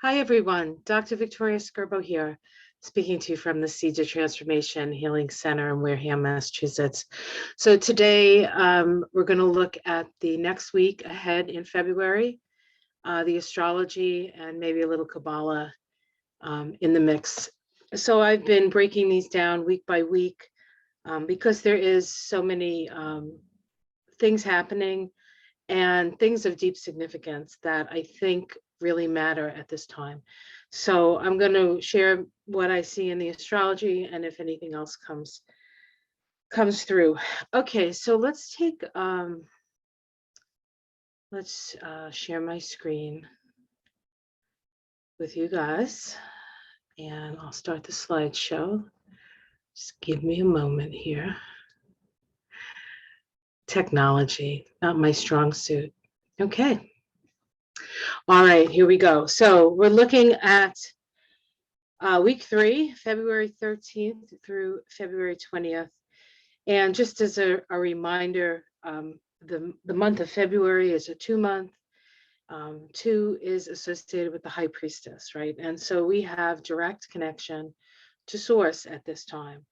Hi, everyone. Dr. Victoria Skirbo here, speaking to you from the Seeds of Transformation Healing Center in Wareham, Massachusetts. So today we're going to look at the next week ahead in February, the astrology and maybe a little Kabbalah in the mix. So I've been breaking these down week by week because there is so many things happening and things of deep significance that I think really matter at this time. So I'm going to share what I see in the astrology and if anything else comes through. Okay, so let's share my screen with you guys and I'll start the slideshow. Just give me a moment here. Technology, not my strong suit. Okay. All right, here we go. So we're looking at week 3, February 13th through February 20th. And just as a reminder, the month of February is a 2-month. 2 is associated with the high priestess, right? And so we have direct connection to source at this time,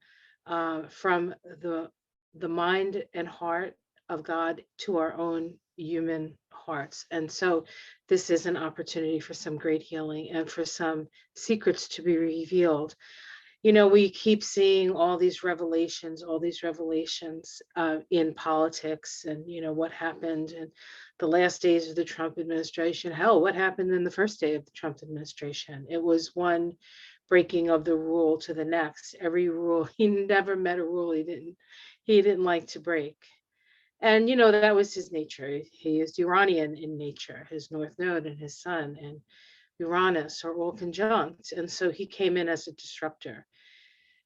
from the mind and heart of God to our own human hearts. And so this is an opportunity for some great healing and for some secrets to be revealed. You know, we keep seeing all these revelations in politics and, you know, what happened in the last days of the Trump administration. Hell, what happened in the first day of the Trump administration? It was one breaking of the rule to the next. Every rule, he never met a rule he didn't like to break. And, you know, that was his nature. He is Uranian in nature. His North Node and his Sun and Uranus are all conjunct. And so he came in as a disruptor.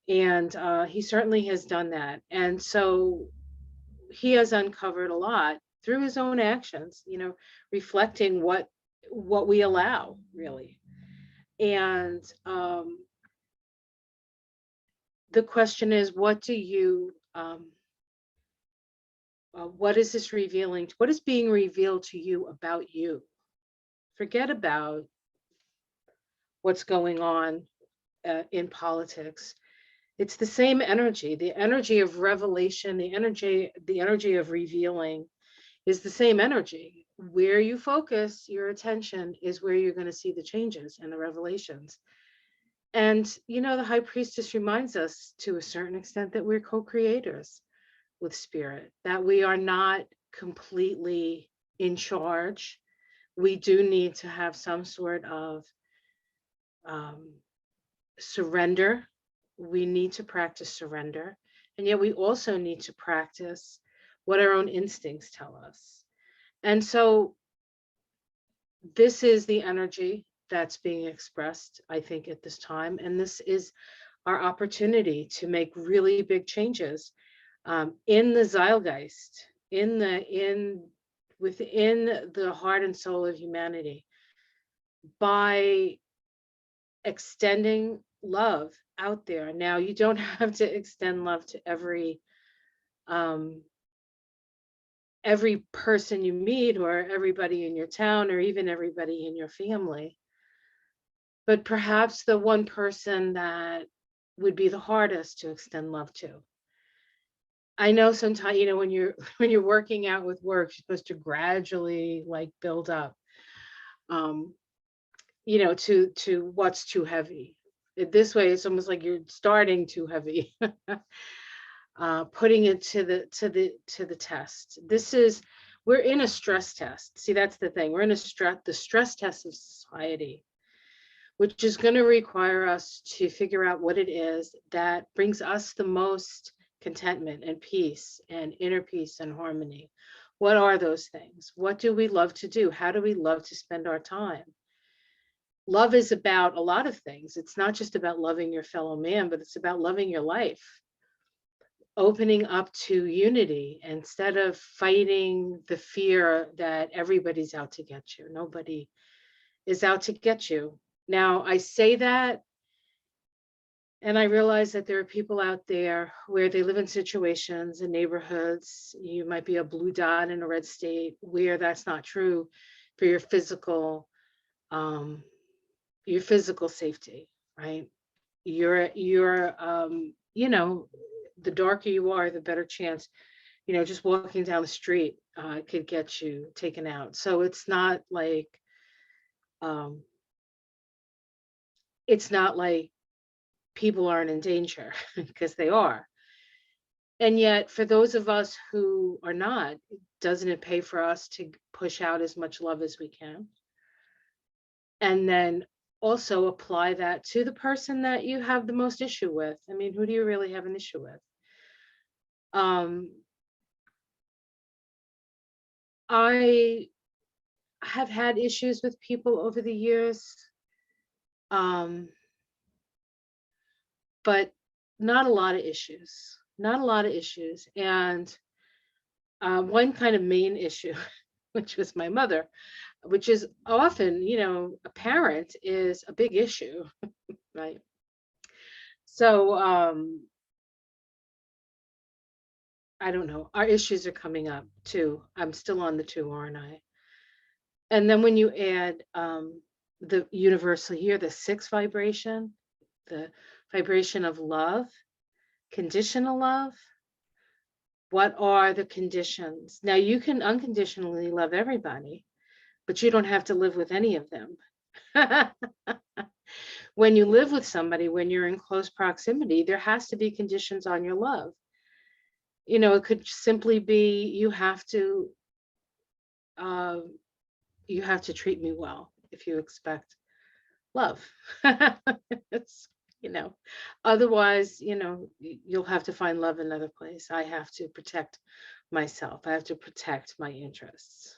And he certainly has done that. And so he has uncovered a lot through his own actions, you know, reflecting what we allow, really. And the question is, what is this revealing? What is being revealed to you about you? Forget about what's going on in politics. It's the same energy. The energy of revelation, the energy of revealing is the same energy. Where you focus your attention is where you're going to see the changes and the revelations. And, you know, the high priestess reminds us to a certain extent that we're co-creators with spirit, that we are not completely in charge. We do need to have some sort of surrender. We need to practice surrender. And yet we also need to practice what our own instincts tell us. And so this is the energy that's being expressed, I think, at this time. And this is our opportunity to make really big changes in the zeitgeist, within the heart and soul of humanity, by extending love out there. Now, you don't have to extend love to every person you meet or everybody in your town or even everybody in your family. But perhaps the one person that would be the hardest to extend love to. I know sometimes, you know, when you're working out with work, you're supposed to gradually like build up, you know, to what's too heavy. This way, it's almost like you're starting too heavy, putting it to the test. We're in a stress test. See, that's the thing. We're in the stress test of society, which is going to require us to figure out what it is that brings us the most contentment and peace and inner peace and harmony. What are those things? What do we love to do? How do we love to spend our time? Love is about a lot of things. It's not just about loving your fellow man, but it's about loving your life, opening up to unity instead of fighting the fear that everybody's out to get you. Nobody is out to get you. Now, I say that, and I realize that there are people out there where they live in situations and neighborhoods. You might be a blue dot in a red state where that's not true for your physical your physical safety, right? Your you know, the darker you are, the better chance, you know, just walking down the street could get you taken out. So um it's not like people aren't in danger because they are. And yet for those of us who are not, doesn't it pay for us to push out as much love as we can? And then also apply that to the person that you have the most issue with. I mean, who do you really have an issue with? Um, I have had issues with people over the years, um, but not a lot of issues. Not a lot of issues. And one kind of main issue, which was my mother, which is often, you know, a parent is a big issue, right? So I don't know. Our issues are coming up too. I'm still on the two, aren't I? And then when you add the universal here, the sixth vibration, the vibration of love, conditional love, what are the conditions? Now you can unconditionally love everybody, but you don't have to live with any of them. When you live with somebody, when you're in close proximity, there has to be conditions on your love. You know, it could simply be uh, you have to treat me well if you expect love. It's, you know, otherwise, you know, you'll have to find love another place. I have to protect myself. I have to protect my interests.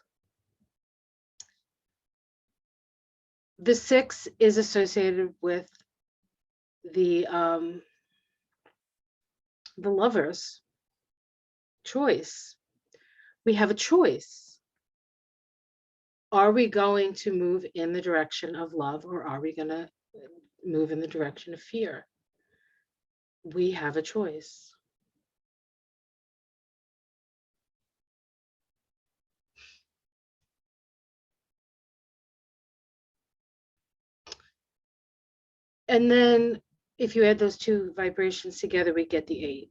The six is associated with the lover's choice. We have a choice. Are we going to move in the direction of love, or are we going to move in the direction of fear? We have a choice. And then if you add those two vibrations together, we get the eight.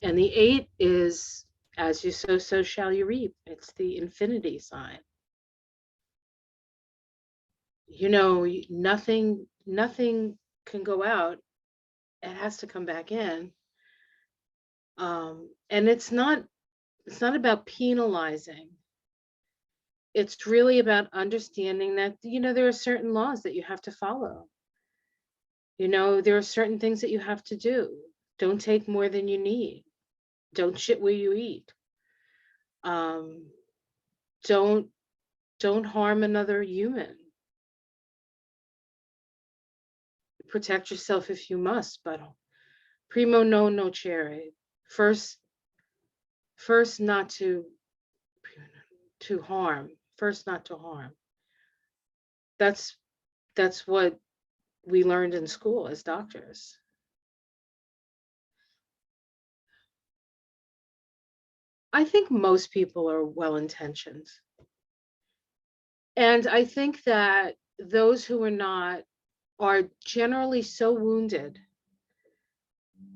And the eight is, as you sow, so shall you reap. It's the infinity sign. You know, nothing can go out. It has to come back in. And it's not about penalizing. It's really about understanding that, you know, there are certain laws that you have to follow. You know, there are certain things that you have to do. Don't take more than you need. Don't shit where you eat. Um, don't harm another human. Protect yourself if you must, but primo non nocere. First not to harm. First not to harm. That's what we learned in school as doctors. I think most people are well-intentioned. And I think that those who are not are generally so wounded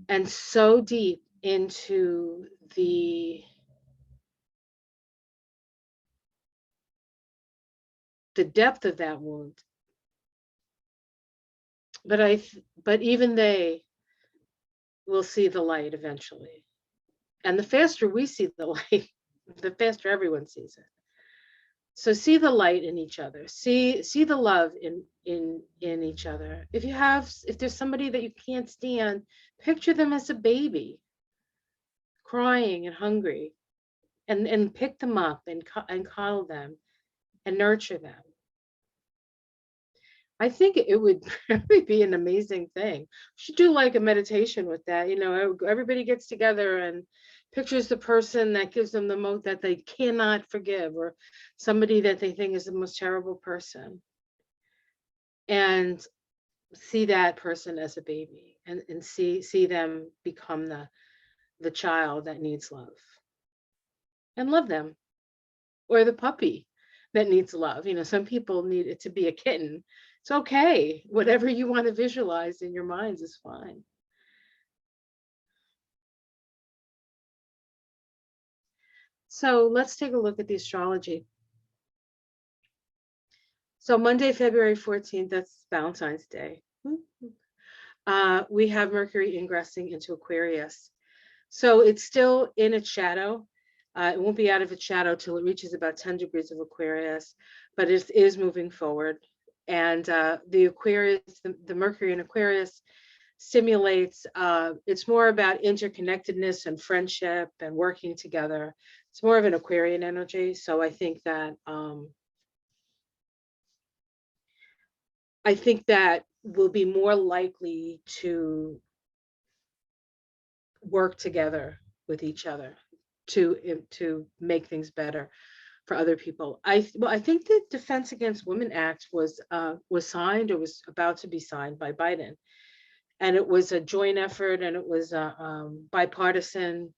and so deep into the depth of that wound. But even they will see the light eventually. And the faster we see the light, the faster everyone sees it. So see the light in each other. See the love in each other. If there's somebody that you can't stand, picture them as a baby, crying and hungry, and pick them up and coddle them and nurture them. I think it would really be an amazing thing. We should do like a meditation with that. You know, everybody gets together and pictures the person that gives them the most that they cannot forgive, or somebody that they think is the most terrible person, and see that person as a baby, and see them become the child that needs love, and love them, or the puppy that needs love. You know, some people need it to be a kitten It's okay. Whatever you want to visualize in your minds is fine. So let's take a look at the astrology. So Monday, February 14th, that's Valentine's Day. We have Mercury ingressing into Aquarius. So it's still in its shadow. It won't be out of its shadow till it reaches about 10 degrees of Aquarius, but it is moving forward. And the Aquarius, the Mercury in Aquarius stimulates, it's more about interconnectedness and friendship and working together. It's more of an Aquarian energy. So I think that we'll be more likely to work together with each other to make things better for other people. I think the Defense Against Women Act was signed or was about to be signed by Biden, and it was a joint effort, and it was a bipartisan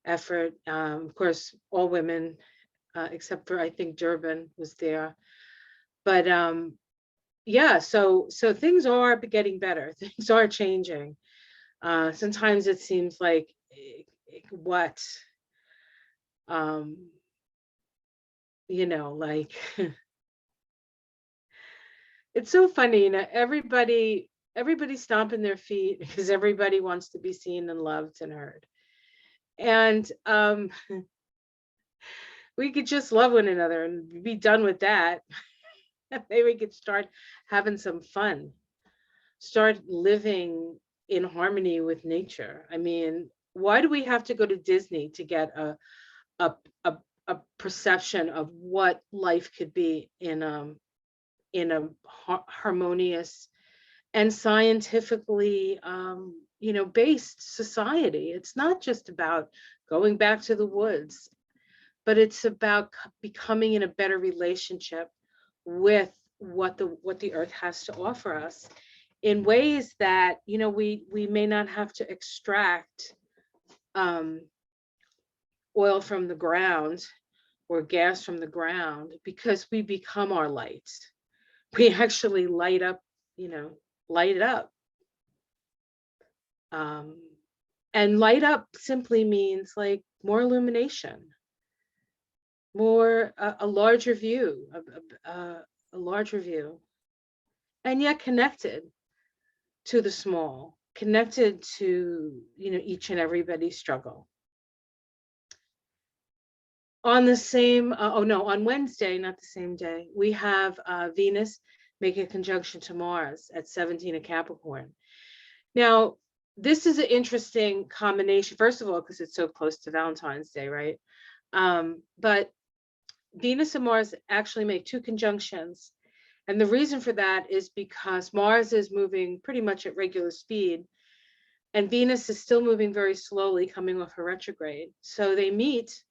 effort. Of course, all women, except for I think Durbin was there, but yeah. So things are getting better. Things are changing. Sometimes it seems like what like it's so funny, everybody's stomping their feet because everybody wants to be seen and loved and heard. And we could just love one another and be done with that. Maybe we could start having some fun, start living in harmony with nature. I mean, why do we have to go to Disney to get a perception of what life could be in a harmonious and scientifically based society? It's not just about going back to the woods, but it's about becoming in a better relationship with what the earth has to offer us in ways that we may not have to extract oil from the ground or gas from the ground, because we become our light. We actually light up, light it up. And light up simply means like more illumination, more a larger view, a larger view, and yet connected to the small, connected to each and everybody's struggle. On the same, on Wednesday, not the same day, we have Venus make a conjunction to Mars at 17 of Capricorn. Now, this is an interesting combination, first of all, because it's so close to Valentine's Day, right? But Venus and Mars actually make two conjunctions. And the reason for that is because Mars is moving pretty much at regular speed, and Venus is still moving very slowly, coming off her retrograde. So they meet,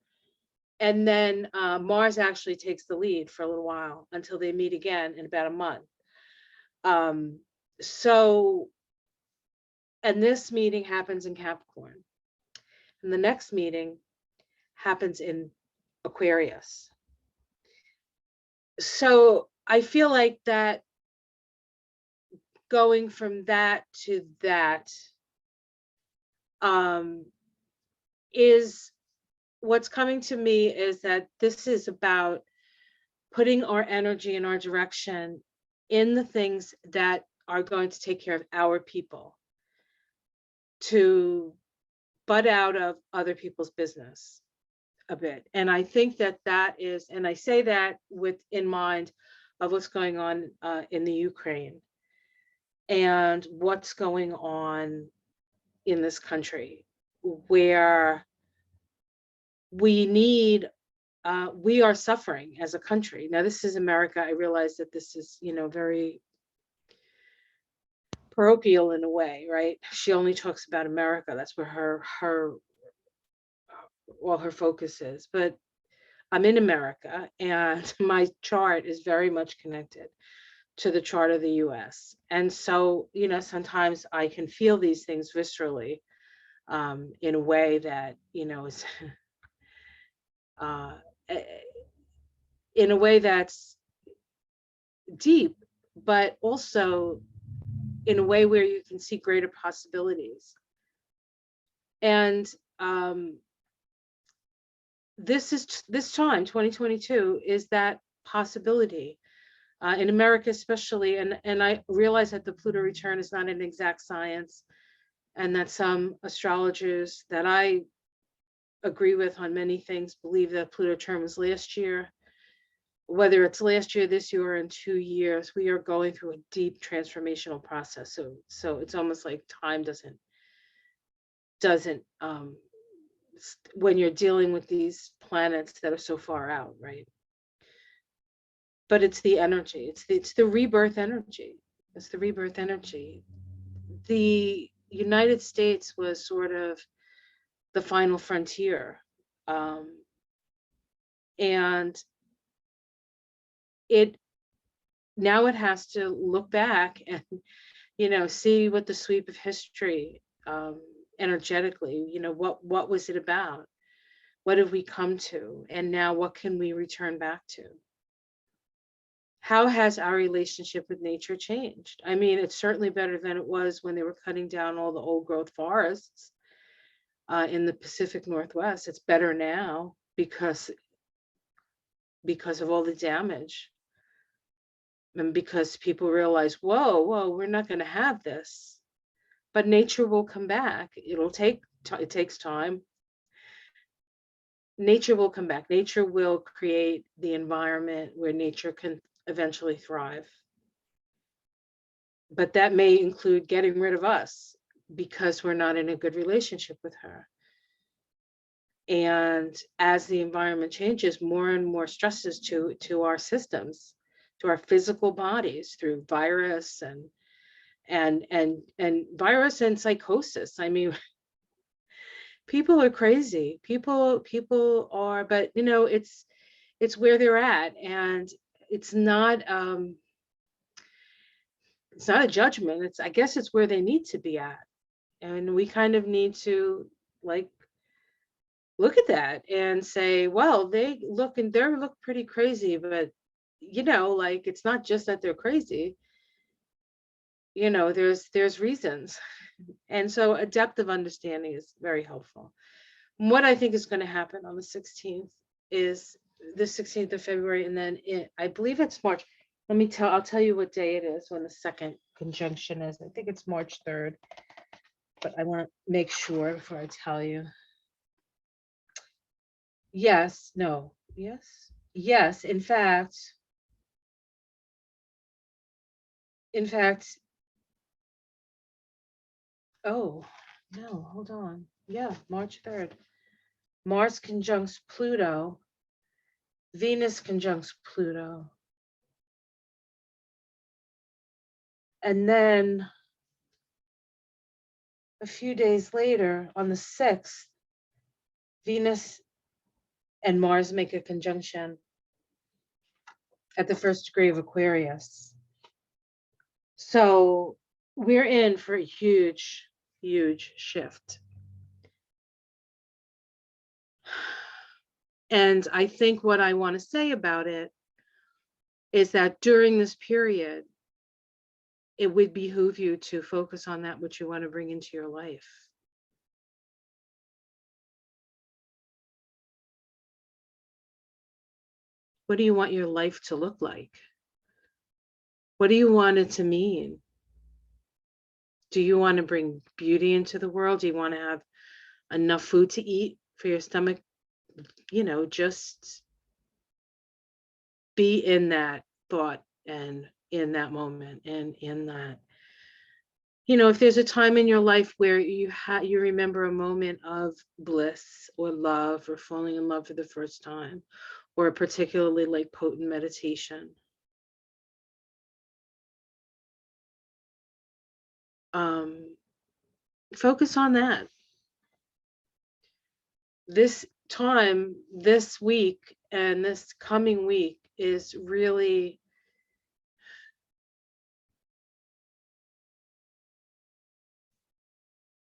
and then Mars actually takes the lead for a little while until they meet again in about a month. And this meeting happens in Capricorn. And the next meeting happens in Aquarius. So I feel like that going from that to that is what's coming to me, is that this is about putting our energy and our direction in the things that are going to take care of our people, to butt out of other people's business a bit. And I think that is, and I say that in mind of what's going on in the Ukraine and what's going on in this country, where we are suffering as a country. Now, this is America. I realize that this is, very parochial in a way, right? She only talks about America. That's where all her focus is. But I'm in America, and my chart is very much connected to the chart of the US. And so, sometimes I can feel these things viscerally, in a way that, is in a way that's deep, but also in a way where you can see greater possibilities. And this time, 2022, is that possibility. In America especially, and I realize that the Pluto return is not an exact science, and that some astrologers that I agree with on many things believe that Pluto return was last year. Whether it's last year, this year, or in 2 years, we are going through a deep transformational process. So it's almost like time doesn't when you're dealing with these planets that are so far out, right? But it's the energy. It's the rebirth energy. It's the rebirth energy. The United States was sort of the final frontier, and it has to look back and see what the sweep of history, energetically, what was it about? What have we come to? And now what can we return back to? How has our relationship with nature changed? I mean, it's certainly better than it was when they were cutting down all the old growth forests in the Pacific Northwest. It's better now because of all the damage, and because people realize, whoa, we're not going to have this. But nature will come back. It takes time. Nature will come back. Nature will create the environment where nature can eventually thrive. But that may include getting rid of us because we're not in a good relationship with her. And as the environment changes, more and more stresses to our systems, to our physical bodies through virus and virus and psychosis. I mean, people are crazy. People are, but it's where they're at, and it's not a judgment. I guess it's where they need to be at, and we kind of need to look at that and say, well, they look pretty crazy, but it's not just that they're crazy. There's reasons. And so a depth of understanding is very helpful. What I think is going to happen on the 16th is the 16th of February, and then I believe it's March. I'll tell you what day it is when the second conjunction is. I think it's March 3rd, but I want to make sure before I tell you. Yes, no, yes, in fact, oh, no, hold on. Yeah, March 3rd. Mars conjuncts Pluto. Venus conjuncts Pluto. And then a few days later, on the 6th, Venus and Mars make a conjunction at the 1st degree of Aquarius. So we're in for a huge, huge shift. And I think what I want to say about it is that during this period, it would behoove you to focus on that which you want to bring into your life. What do you want your life to look like? What do you want it to mean? Do you want to bring beauty into the world? Do you want to have enough food to eat for your stomach? Just be in that thought and in that moment, and in that, if there's a time in your life where you remember a moment of bliss or love or falling in love for the first time, or a particularly potent meditation, focus on that. This time, this week, and this coming week is really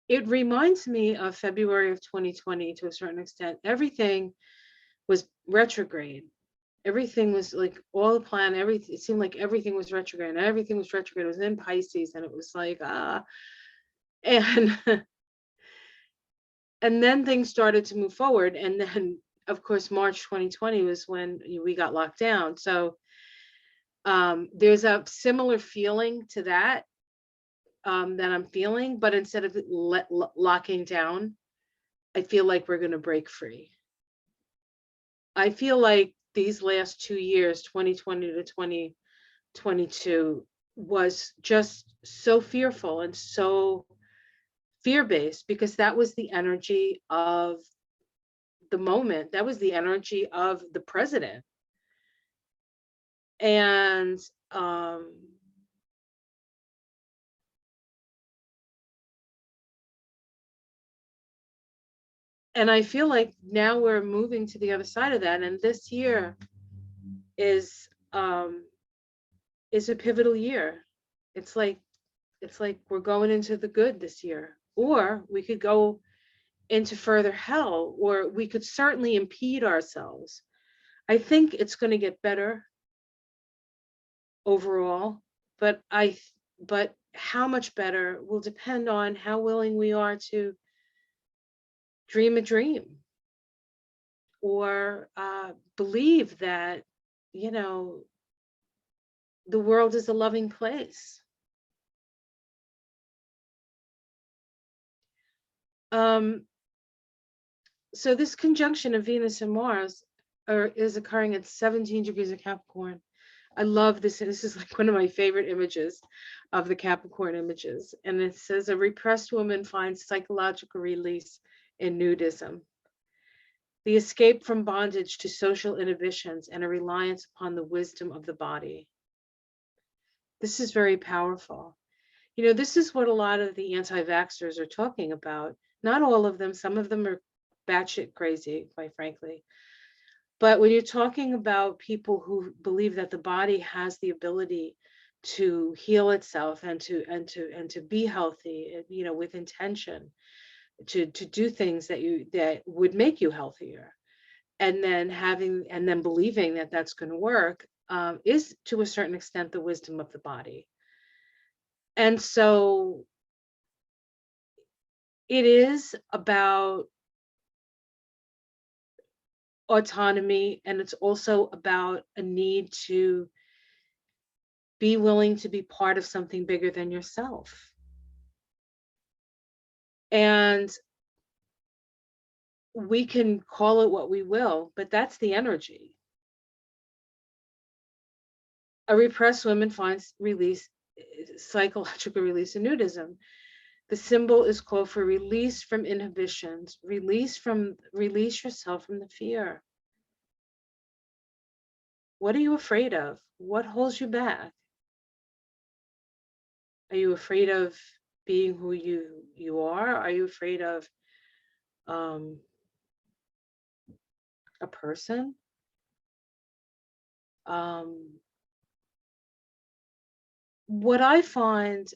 it reminds me of February of 2020 to a certain extent. Everything was retrograde. Everything was like all the plan, everything, it seemed like everything was retrograde, and everything was retrograde. It was in Pisces, and it was like, and and then things started to move forward. And then, of course, March 2020 was when we got locked down. So there's a similar feeling to that, that I'm feeling, but instead of locking down, I feel like we're going to break free. I feel like these last 2 years, 2020 to 2022, was just so fearful and so fear-based, because that was the energy of the moment. That was the energy of the president. And I feel like now we're moving to the other side of that. And this year is a pivotal year. It's like we're going into the good this year, or we could go into further hell, or we could certainly impede ourselves. I think it's going to get better overall, but how much better will depend on how willing we are to dream a dream, or believe that, you know, the world is a loving place. So this conjunction of Venus and Mars is occurring at 17 degrees of Capricorn. I love this. This is like one of my favorite images of the Capricorn images. And it says, a repressed woman finds psychological release in nudism. The escape from bondage to social inhibitions and a reliance upon the wisdom of the body. This is very powerful. You know, this is what a lot of the anti-vaxxers are talking about. Not all of them. Some of them are batshit crazy, quite frankly. But when you're talking about people who believe that the body has the ability to heal itself and to be healthy, you know, with intention, to do things that would make you healthier, and then believing that that's going to work, is to a certain extent the wisdom of the body. And so it is about autonomy, and it's also about a need to be willing to be part of something bigger than yourself. And we can call it what we will, but that's the energy. A repressed woman finds psychological release in nudism. The symbol is called for release from inhibitions, release yourself from the fear. What are you afraid of? What holds you back? Are you afraid of being who you are? Are you afraid of a person? What I find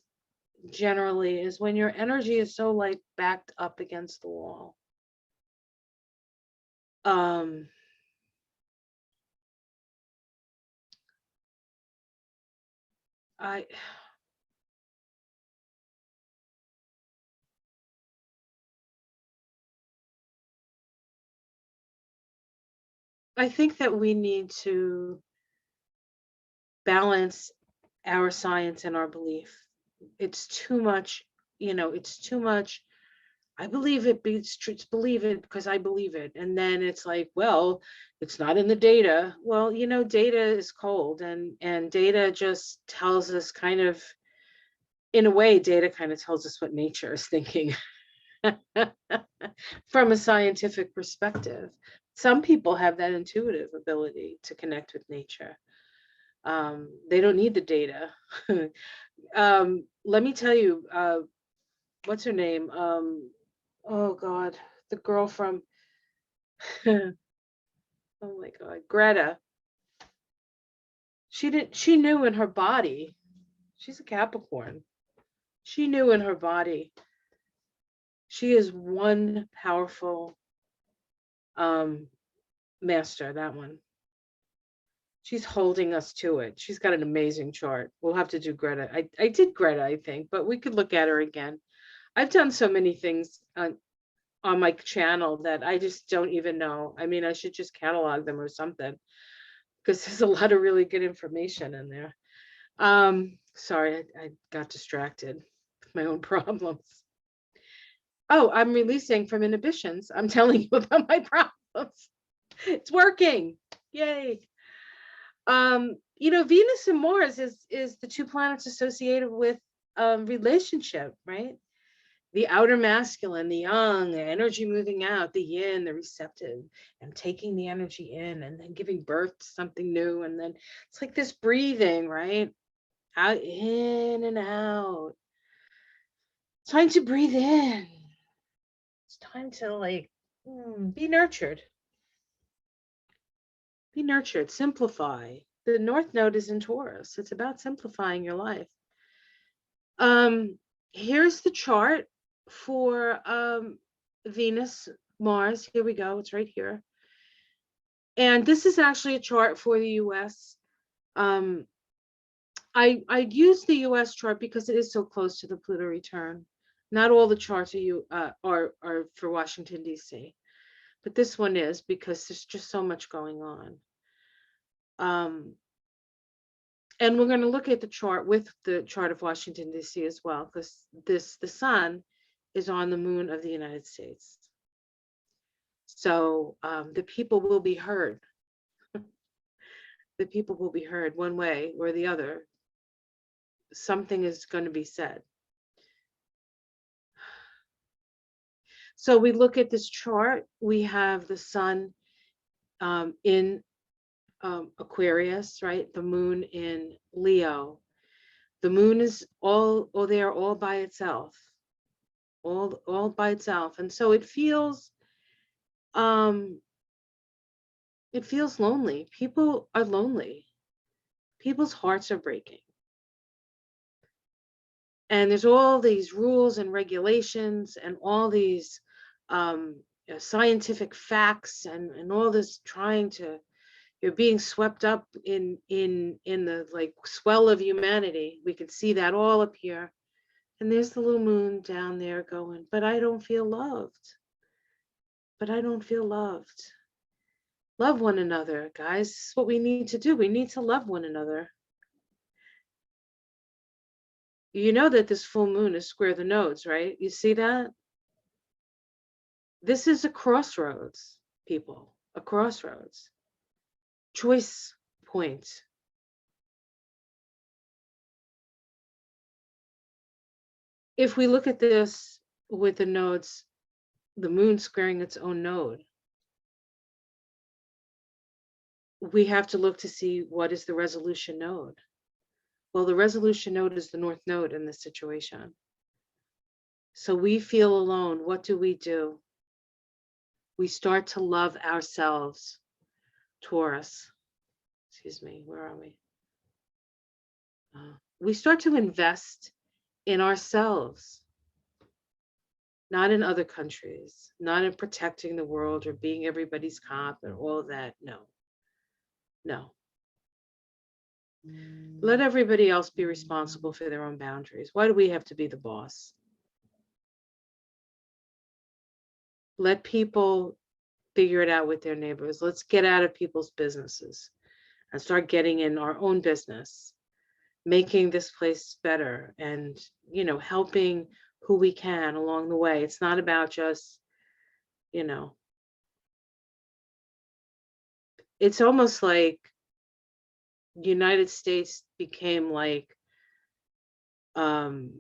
generally is when your energy is so like backed up against the wall, I think that we need to balance our science and our belief. It's too much, it's too much. I believe it, it's believe it because I believe it. And then it's like, well, it's not in the data. Well, data is cold, and data just tells us kind of, in a way, data kind of tells us what nature is thinking from a scientific perspective. Some people have that intuitive ability to connect with nature. They don't need the data. Let me tell you, what's her name? Oh God, the girl from, oh my God, Greta. She knew in her body, she's a Capricorn. She knew in her body, she is one powerful master, that one. She's holding us to it. She's got an amazing chart. We'll have to do Greta. I did Greta, I think, but we could look at her again. I've done so many things on my channel that I just don't even know. I mean, I should just catalog them or something, because there's a lot of really good information in there. Sorry, I got distracted with my own problems. Oh, I'm releasing from inhibitions. I'm telling you about my problems. It's working. Yay. Venus and Mars is the two planets associated with relationship, right? The outer masculine, the yang, the energy moving out, the yin, the receptive, and taking the energy in and then giving birth to something new. And then it's like this breathing, right? Out, in and out. It's time to breathe in. It's time to be nurtured. Be nurtured, simplify. The North Node is in Taurus. It's about simplifying your life. Here's the chart for Venus, Mars. Here we go. It's right here. And this is actually a chart for the US. I use the US chart because it is so close to the Pluto return. Not all the charts are for Washington, D.C., but this one is, because there's just so much going on. And we're going to look at the chart with the chart of Washington, D.C. as well, because the sun is on the moon of the United States. So the people will be heard. The people will be heard one way or the other. Something is going to be said. So we look at this chart. We have the sun in Aquarius, right? The moon in Leo. The moon is all there all by itself, all by itself, and so it feels lonely. People are lonely. People's hearts are breaking, and there's all these rules and regulations and all these scientific facts and all this trying to. You're being swept up in the swell of humanity. We can see that all up here. And there's the little moon down there going, but I don't feel loved. But I don't feel loved. Love one another, guys. This is what we need to do. We need to love one another. You know that this full moon is square the nodes, right? You see that? This is a crossroads, people. A crossroads. Choice point. If we look at this with the nodes, the moon squaring its own node, we have to look to see what is the resolution node. Well, the resolution node is the North Node in this situation. So we feel alone. What do? We start to love ourselves. Taurus. Excuse me, where are we? We start to invest in ourselves, not in other countries, not in protecting the world or being everybody's cop and all of that. No. Let everybody else be responsible for their own boundaries. Why do we have to be the boss? Let people figure it out with their neighbors. Let's get out of people's businesses and start getting in our own business, making this place better and, helping who we can along the way. It's not about just, it's almost like the United States became like, the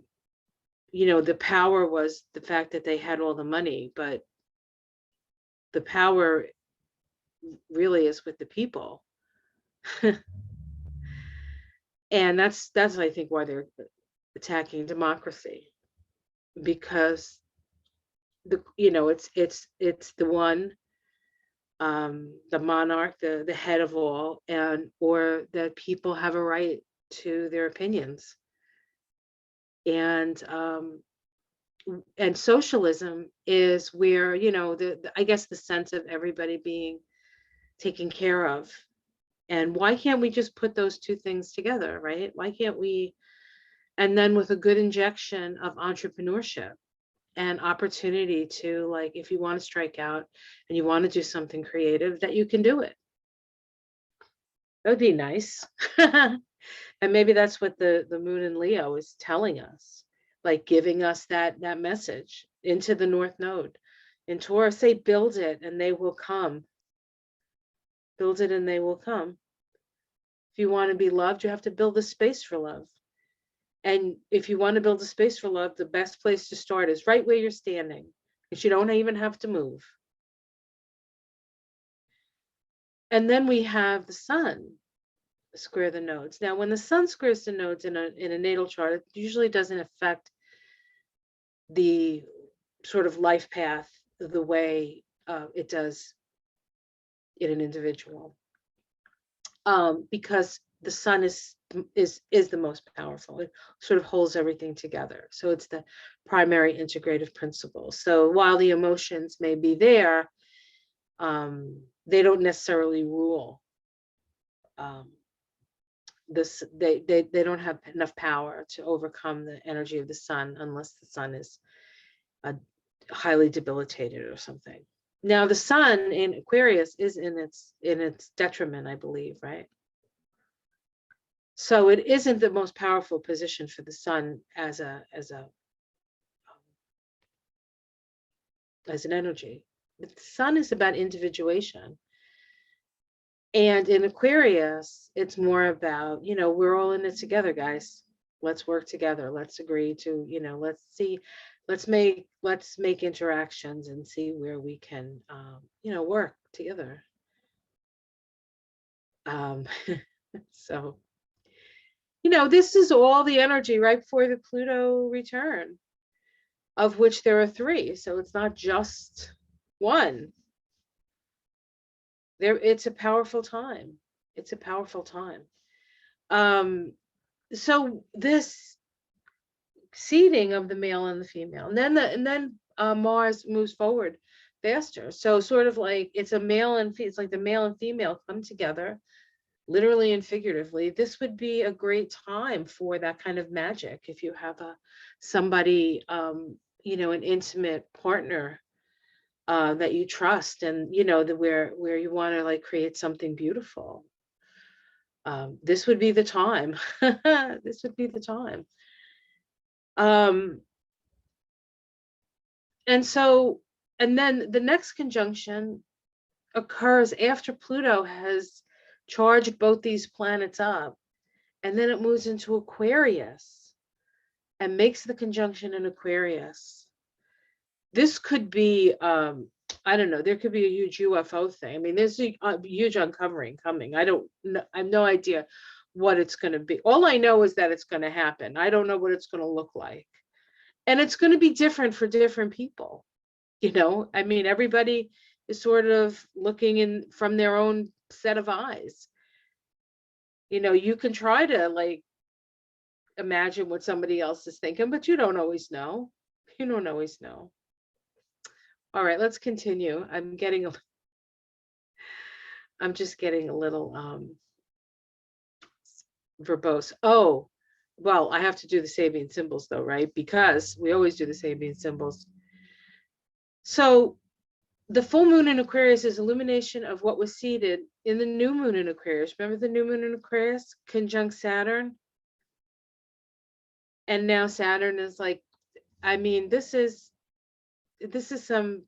power was the fact that they had all the money, but the power really is with the people. And that's I think why they're attacking democracy, because it's the one, the monarch, the head of all, or that people have a right to their opinions. And socialism is where, I guess the sense of everybody being taken care of And why can't we just put those two things together, right? Why can't we? And then with a good injection of entrepreneurship and opportunity to, like, if you want to strike out and you want to do something creative, that you can do it. That would be nice. And maybe that's what the moon in Leo is telling us, like giving us that message into the North Node. In Taurus, say, build it and they will come. Build it and they will come. If you want to be loved, you have to build a space for love. And if you want to build a space for love, the best place to start is right where you're standing, because you don't even have to move. And then we have the sun square the nodes. Now, when the sun squares the nodes in a natal chart, it usually doesn't affect the sort of life path the way it does in an individual, because the sun is the most powerful. It sort of holds everything together. So it's the primary integrative principle. So while the emotions may be there, they don't necessarily rule. They don't have enough power to overcome the energy of the sun unless the sun is highly debilitated or something. Now the sun in Aquarius is in its detriment, I believe, right? So it isn't the most powerful position for the sun as an energy. The sun is about individuation. And in Aquarius, it's more about, we're all in it together, guys. Let's work together. Let's agree to, let's make interactions and see where we can, work together. So, this is all the energy right before the Pluto return, of which there are 3. So it's not just one. It's a powerful time. It's a powerful time. So this seeding of the male and the female, and then Mars moves forward faster. So sort of like it's like the male and female come together, literally and figuratively. This would be a great time for that kind of magic. If you have somebody, an intimate partner that you trust, and where you want to like create something beautiful, this would be the time. This would be the time. And then the next conjunction occurs after Pluto has charged both these planets up, and then it moves into Aquarius and makes the conjunction in Aquarius. This could be, I don't know, there could be a huge UFO thing. I mean, there's a huge uncovering coming. I have no idea what it's going to be. All I know is that it's going to happen. I don't know what it's going to look like. And it's going to be different for different people. I mean, everybody is sort of looking in from their own set of eyes. You can try to like imagine what somebody else is thinking, but you don't always know. You don't always know. All right, let's continue. I'm just getting a little verbose. Oh, well, I have to do the Sabian symbols though, right? Because we always do the Sabian symbols. So the full moon in Aquarius is illumination of what was seeded in the new moon in Aquarius. Remember the new moon in Aquarius conjunct Saturn? And now Saturn is like, I mean, this is some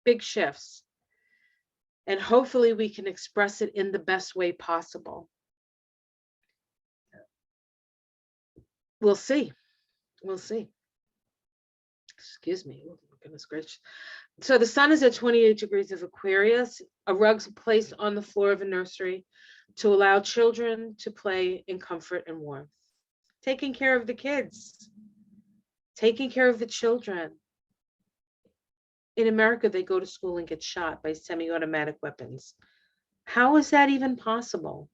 big shifts. And hopefully we can express it in the best way possible. We'll see. We'll see. Excuse me. Oh, goodness gracious. So the sun is at 28 degrees of Aquarius. A rug's placed on the floor of a nursery to allow children to play in comfort and warmth. Taking care of the kids. Taking care of the children. In America, they go to school and get shot by semi-automatic weapons. How is that even possible?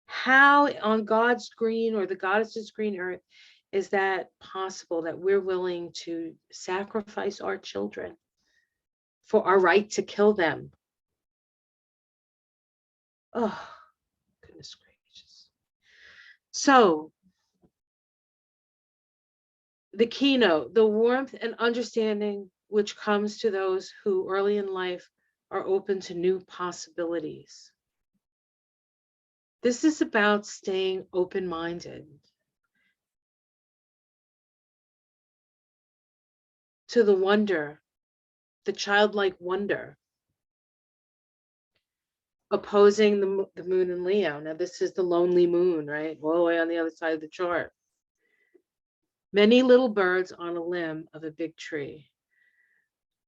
How on God's green or the goddess's green earth is that possible, that we're willing to sacrifice our children for our right to kill them? Oh, goodness gracious. So, the keynote, the warmth and understanding which comes to those who early in life are open to new possibilities. This is about staying open-minded to the wonder, the childlike wonder, opposing the moon in Leo. Now, this is the lonely moon, right? All the way on the other side of the chart. Many little birds on a limb of a big tree.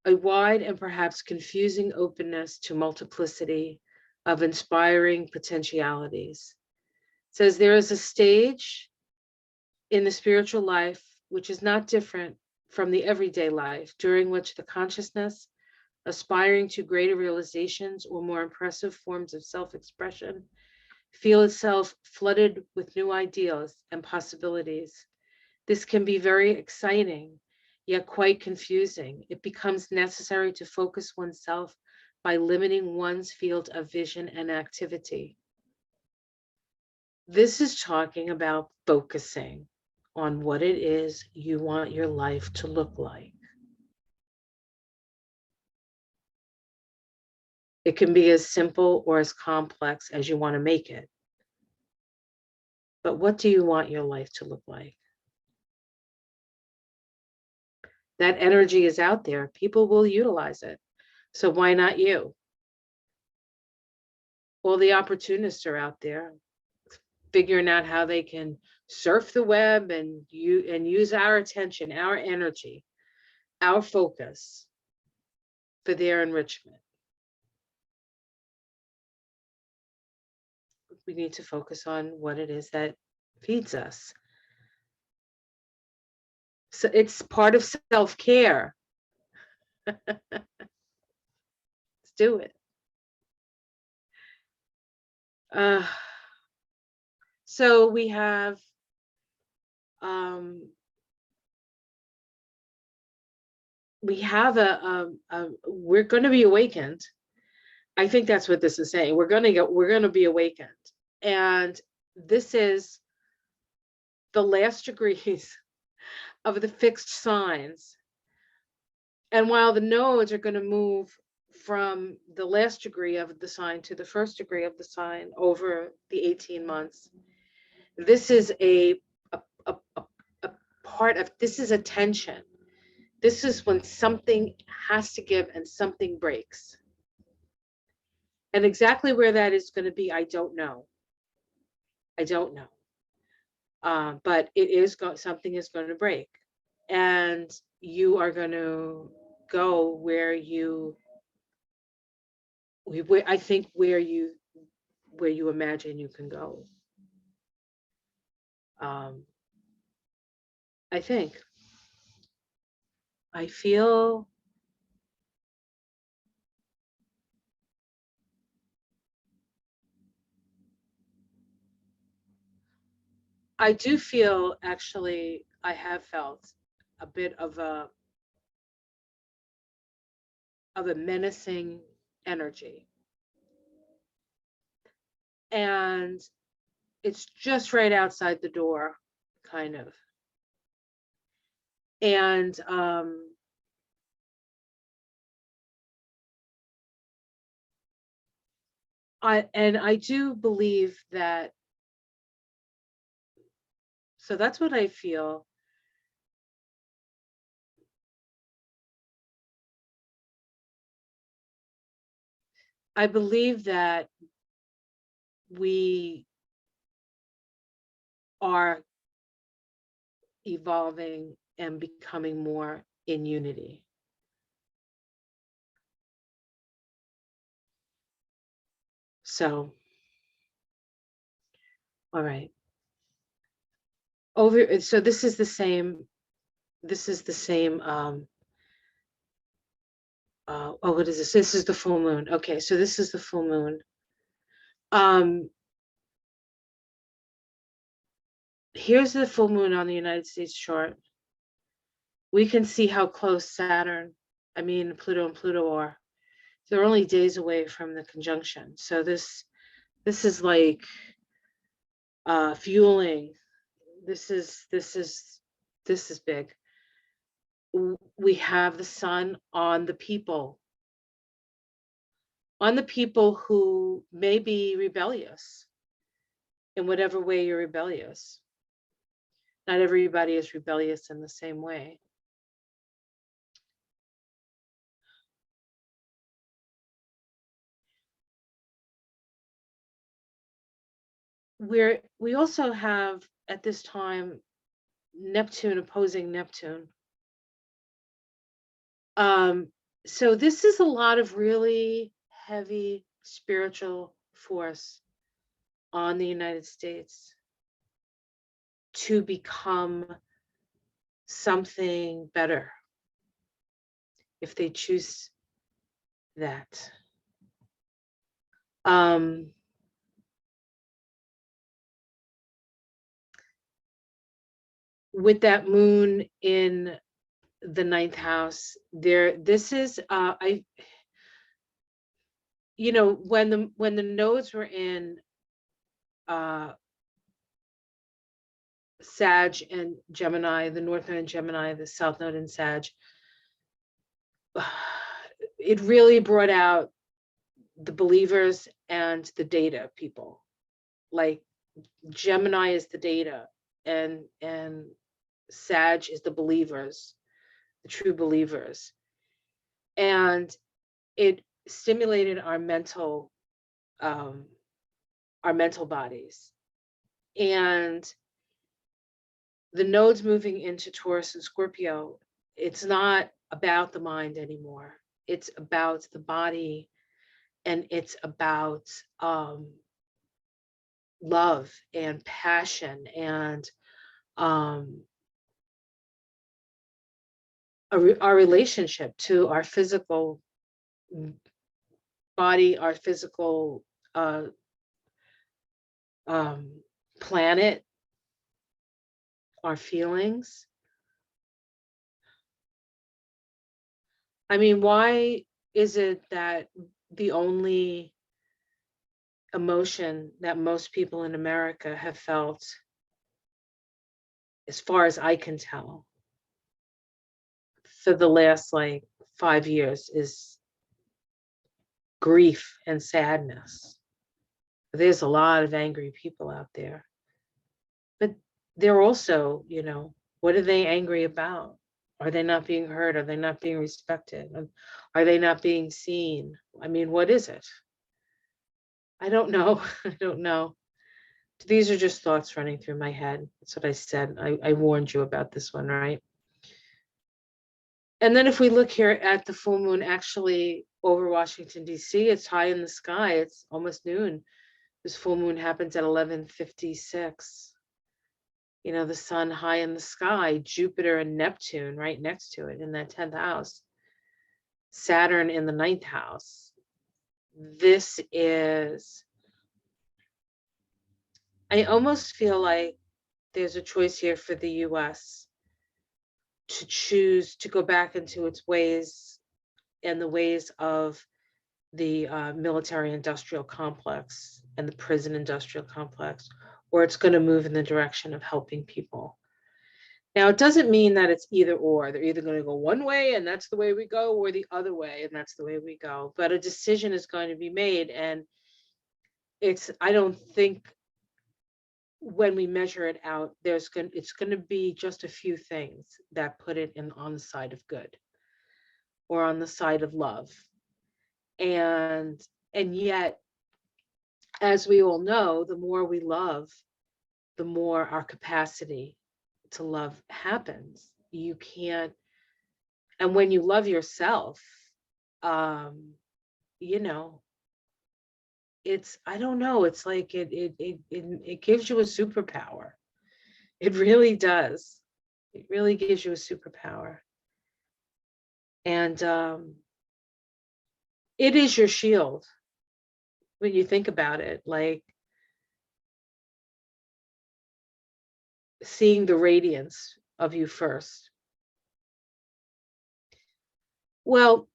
A wide and perhaps confusing openness to multiplicity of inspiring potentialities. It says there is a stage in the spiritual life which is not different from the everyday life, during which the consciousness, aspiring to greater realizations or more impressive forms of self-expression, feel itself flooded with new ideas and possibilities. This can be very exciting, yet quite confusing. It becomes necessary to focus oneself by limiting one's field of vision and activity. This is talking about focusing on what it is you want your life to look like. It can be as simple or as complex as you want to make it. But what do you want your life to look like? That energy is out there. People will utilize it. So why not you? All the opportunists are out there figuring out how they can surf the web and use our attention, our energy, our focus for their enrichment. We need to focus on what it is that feeds us. So it's part of self-care. Let's do it. So we have we're going to be awakened. I think that's what this is saying. We're going to be awakened. And this is the last degrees of the fixed signs. And while the nodes are going to move from the last degree of the sign to the first degree of the sign over the 18 months, this is a part of, this is a tension. This is when something has to give and something breaks. And exactly where that is going to be, I don't know. I don't know. But it is something is going to break. And you are going to go where I think where you imagine you can go. I think. I feel I do feel, actually, I have felt a bit of a menacing energy. And it's just right outside the door, kind of. And I do believe that, so that's what I feel. I believe that we are evolving and becoming more in unity. So, all right. So this is the same, what is this? This is the full moon. Okay, so this is the full moon. Here's the full moon on the United States chart. We can see how close Pluto and Pluto are. They're only days away from the conjunction. So this This is like fueling. This is big. We have the sun on the people who may be rebellious in whatever way you're rebellious. Not everybody is rebellious in the same way. We also have at this time Neptune opposing Neptune. So this is a lot of really heavy spiritual force on the United States to become something better if they choose that. With that moon in the 9th house, this is when the nodes were in Sag and Gemini, the North Node in Gemini, the South Node in Sag, it really brought out the believers and the data people. Like Gemini is the data, and Sag is the believers, the true believers. And it stimulated our mental bodies. And the nodes moving into Taurus and Scorpio, it's not about the mind anymore. It's about the body, and it's about love and passion and our relationship to our physical body, our physical planet, our feelings. I mean, why is it that the only emotion that most people in America have felt, as far as I can tell, for the last like 5 years is grief and sadness? There's a lot of angry people out there, but they're also, what are they angry about? Are they not being heard? Are they not being respected? Are they not being seen? I mean, what is it? I don't know. I don't know. These are just thoughts running through my head. That's what I said. I warned you about this one, right? And then if we look here at the full moon actually over Washington, D.C., it's high in the sky. It's almost noon. This full moon happens at 11:56. The sun high in the sky, Jupiter and Neptune right next to it in that 10th house, Saturn in the 9th house. This is, I almost feel like there's a choice here for the US to choose to go back into its ways and the ways of the military industrial complex and the prison industrial complex, or it's going to move in the direction of helping people. Now, it doesn't mean that it's either or. They're either going to go one way and that's the way we go, or the other way and that's the way we go. But a decision is going to be made. And I don't think when we measure it out, it's going to be just a few things that put it on the side of good or on the side of love. And yet, as we all know, the more we love, the more our capacity to love happens. You can't, and when you love yourself, it's, I don't know, it's like it gives you a superpower. It really does. It really gives you a superpower. And it is your shield when you think about it, like seeing the radiance of you first. Well,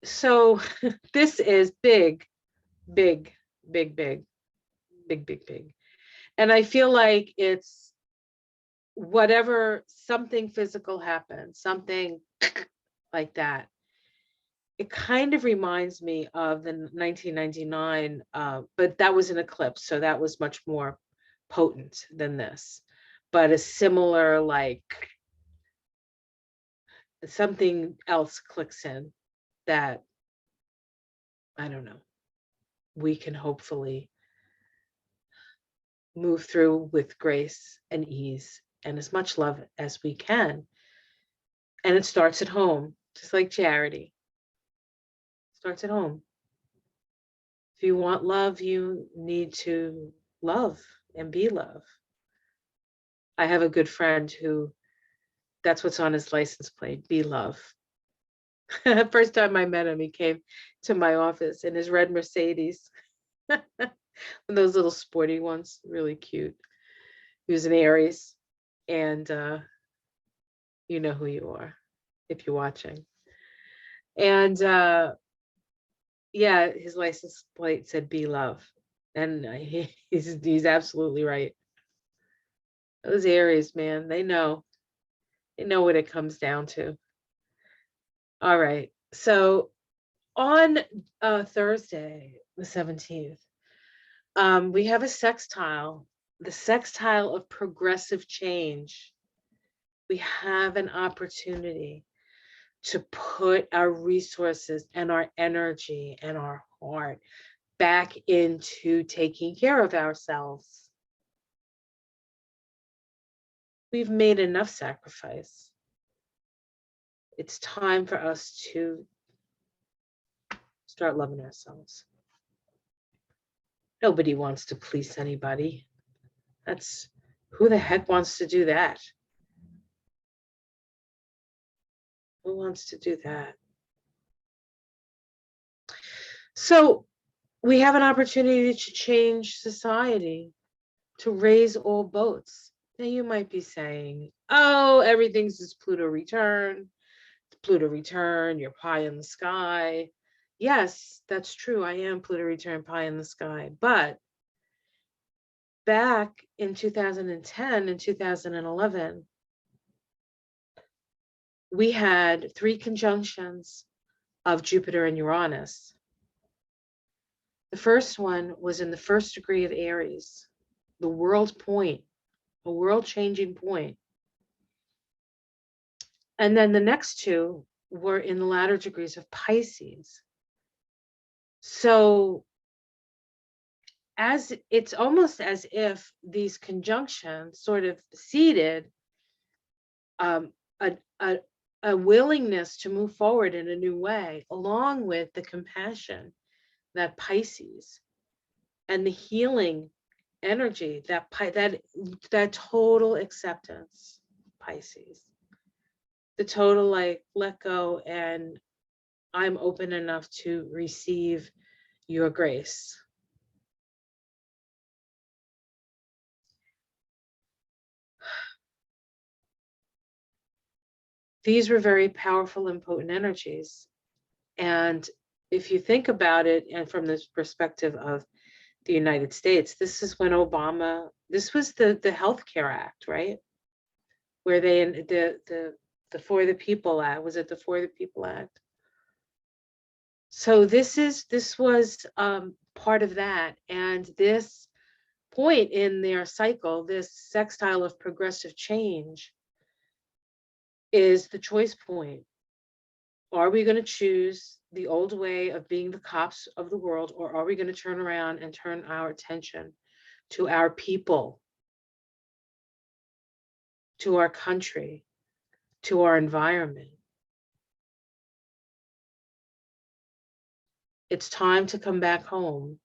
so this is big, big big, big, big, big, big. And I feel like it's whatever, something physical happens, something like that. It kind of reminds me of the 1999, but that was an eclipse, so that was much more potent than this. But a similar, like, something else clicks in that, I don't know, we can hopefully move through with grace and ease and as much love as we can. And it starts at home, just like charity. Starts at home. If you want love, you need to love and be love. I have a good friend who, that's what's on his license plate, be love. First time I met him, he came to my office in his red Mercedes. Those little sporty ones, really cute. He was an Aries, and you know who you are if you're watching. And yeah, his license plate said "Be Love," and he's absolutely right. Those Aries, man, they know what it comes down to. All right, so on Thursday, the 17th, we have a sextile, the sextile of progressive change. We have an opportunity to put our resources and our energy and our heart back into taking care of ourselves. We've made enough sacrifice. It's time for us to start loving ourselves. Nobody wants to please anybody. That's, who the heck wants to do that? Who wants to do that? So we have an opportunity to change society, to raise all boats. Now you might be saying, oh, everything's just Pluto return. Pluto return, you're pie in the sky. Yes, that's true. I am Pluto return, pie in the sky. But back in 2010 and 2011, we had 3 conjunctions of Jupiter and Uranus. The first one was in the 1st degree of Aries, the world point, a world-changing point. And then the next 2 were in the latter degrees of Pisces. So as it's almost as if these conjunctions sort of seeded a willingness to move forward in a new way, along with the compassion that Pisces and the healing energy that total acceptance, Pisces, the total, like, let go, and I'm open enough to receive your grace. These were very powerful and potent energies. And if you think about it, and from this perspective of the United States, this is when Obama, this was the Healthcare Act, right? Where they, the For the People Act, was it the For the People Act? So this was part of that. And this point in their cycle, this sextile of progressive change, is the choice point. Are we going to choose the old way of being the cops of the world, or are we going to turn around and turn our attention to our people, to our country, to our environment? It's time to come back home.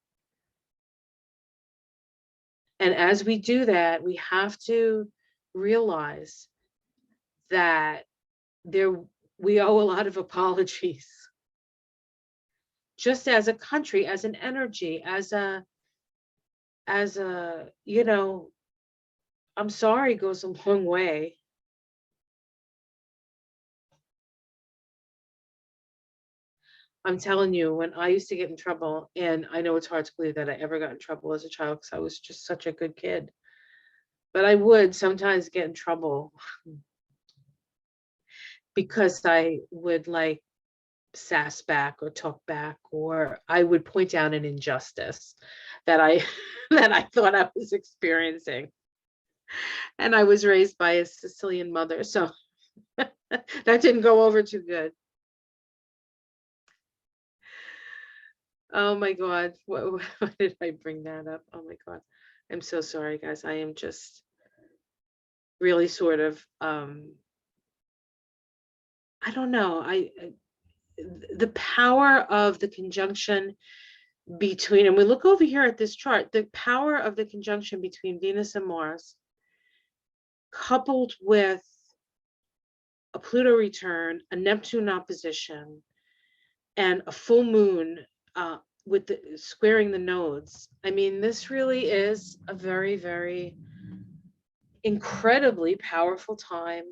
And as we do that, we have to realize that we owe a lot of apologies. Just as a country, as an energy, as a, you know, I'm sorry goes a long way. I'm telling you, when I used to get in trouble, and I know it's hard to believe that I ever got in trouble as a child because I was just such a good kid, but I would sometimes get in trouble because I would like sass back or talk back, or I would point out an injustice that I that I thought I was experiencing. And I was raised by a Sicilian mother, so that didn't go over too good. Oh my God, why did I bring that up? Oh my God, I'm so sorry, guys. I am just really sort of I don't know. The power of the conjunction between, and we look over here at this chart, the power of the conjunction between Venus and Mars, coupled with a Pluto return, a Neptune opposition, and a full moon with the squaring the nodes. I mean, this really is a very, very incredibly powerful time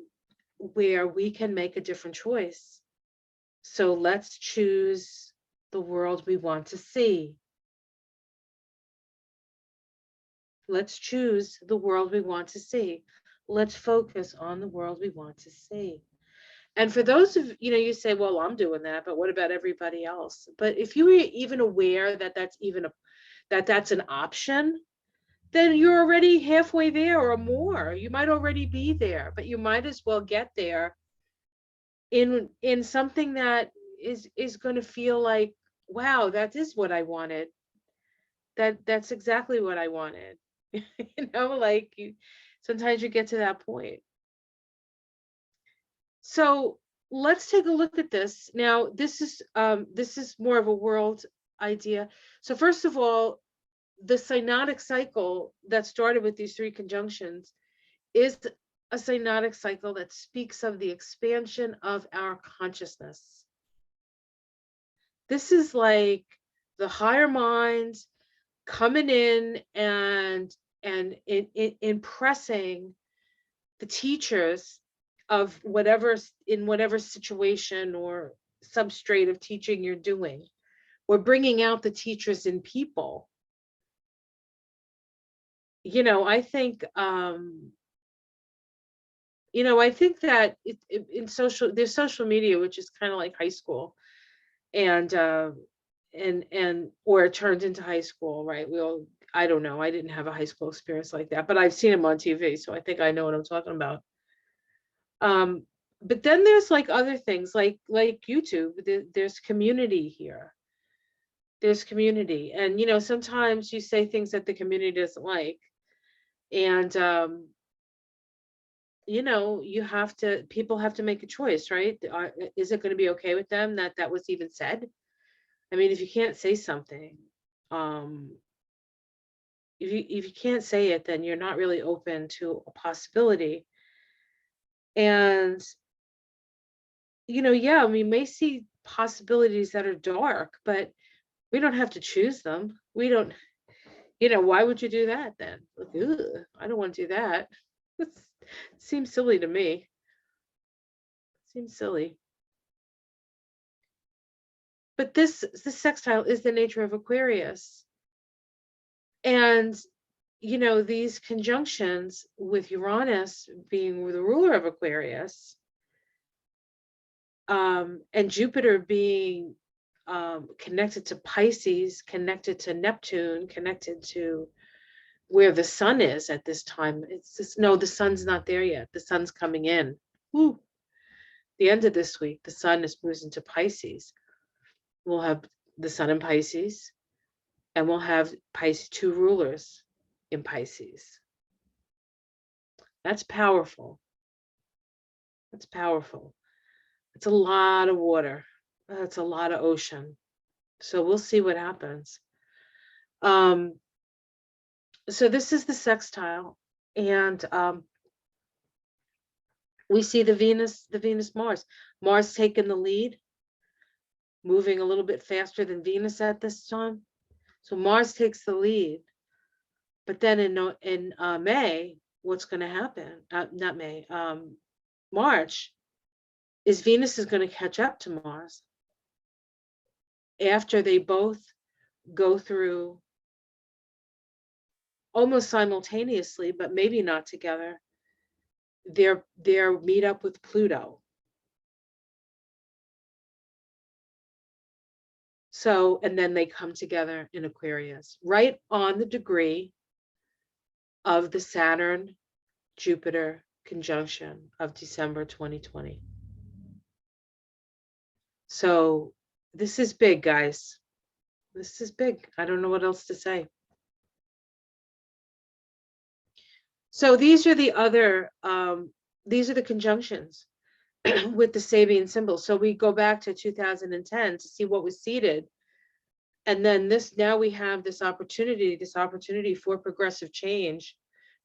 where we can make a different choice. So let's choose the world we want to see. Let's choose the world we want to see. Let's focus on the world we want to see. And for those of you say, well, I'm doing that, but what about everybody else? But if you were even aware that that's an option, then you're already halfway there or more. You might already be there, but you might as well get there in something that is going to feel like, wow, that is what I wanted. That's exactly what I wanted. Like sometimes you get to that point. So let's take a look at this. Now, this is more of a world idea. So first of all, the synodic cycle that started with these three conjunctions is a synodic cycle that speaks of the expansion of our consciousness. This is like the higher mind coming in and impressing the teachers of whatever situation or substrate of teaching you're doing, or bringing out the teachers in people. I think I think that there's social media, which is kind of like high school, and or it turned into high school, right? I don't know, I didn't have a high school experience like that, but I've seen them on TV, so I think I know what I'm talking about. But then there's like other things like YouTube. There's community here. There's community, and sometimes you say things that the community doesn't like, and people have to make a choice, right? Is it going to be okay with them that was even said? I mean, if you can't say something, if you can't say it, then you're not really open to a possibility. And yeah, we may see possibilities that are dark, but we don't have to choose them. We don't, why would you do that then? Like, I don't want to do that. It seems silly to me. Seems silly. But this sextile is the nature of Aquarius. And, these conjunctions with Uranus being the ruler of Aquarius, and Jupiter being connected to Pisces, connected to Neptune, connected to where the sun is at this time. It's just, no, the sun's not there yet. The sun's coming in. Woo. The end of this week, the sun is moves into Pisces. We'll have the sun in Pisces, and we'll have Pisces, two rulers in Pisces. That's powerful. That's powerful. It's a lot of water. That's a lot of ocean. So we'll see what happens. So this is the sextile, and we see the Venus Mars taking the lead, moving a little bit faster than Venus at this time. So Mars takes the lead. But then in May, what's going to happen? Not May, March, is Venus is going to catch up to Mars. after they both go through almost simultaneously, but maybe not together, their meet up with Pluto. So, and then they come together in Aquarius, right on the degree of the Saturn Jupiter conjunction of December 2020. So this is big, guys. This is big. I don't know what else to say. So these are the other, these are the conjunctions with the Sabian symbol. So we go back to 2010 to see what was seeded. And then this, now we have this opportunity for progressive change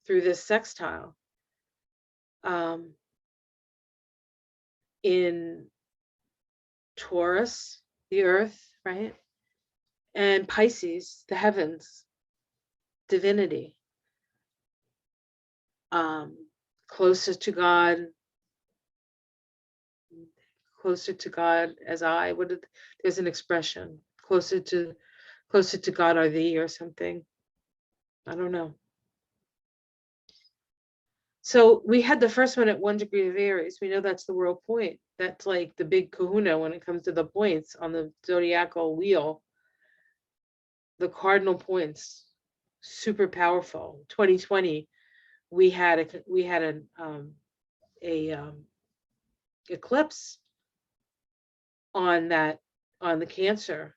through this sextile. In Taurus, the earth, right? And Pisces, the heavens, divinity. Closer to God as I would, there's an expression, closer to God are thee, or something. I don't know. So we had the first one at 1 degree of Aries. We know that's the world point. That's like the big kahuna when it comes to the points on the zodiacal wheel. The cardinal points, super powerful. 2020, we had an eclipse on the Cancer.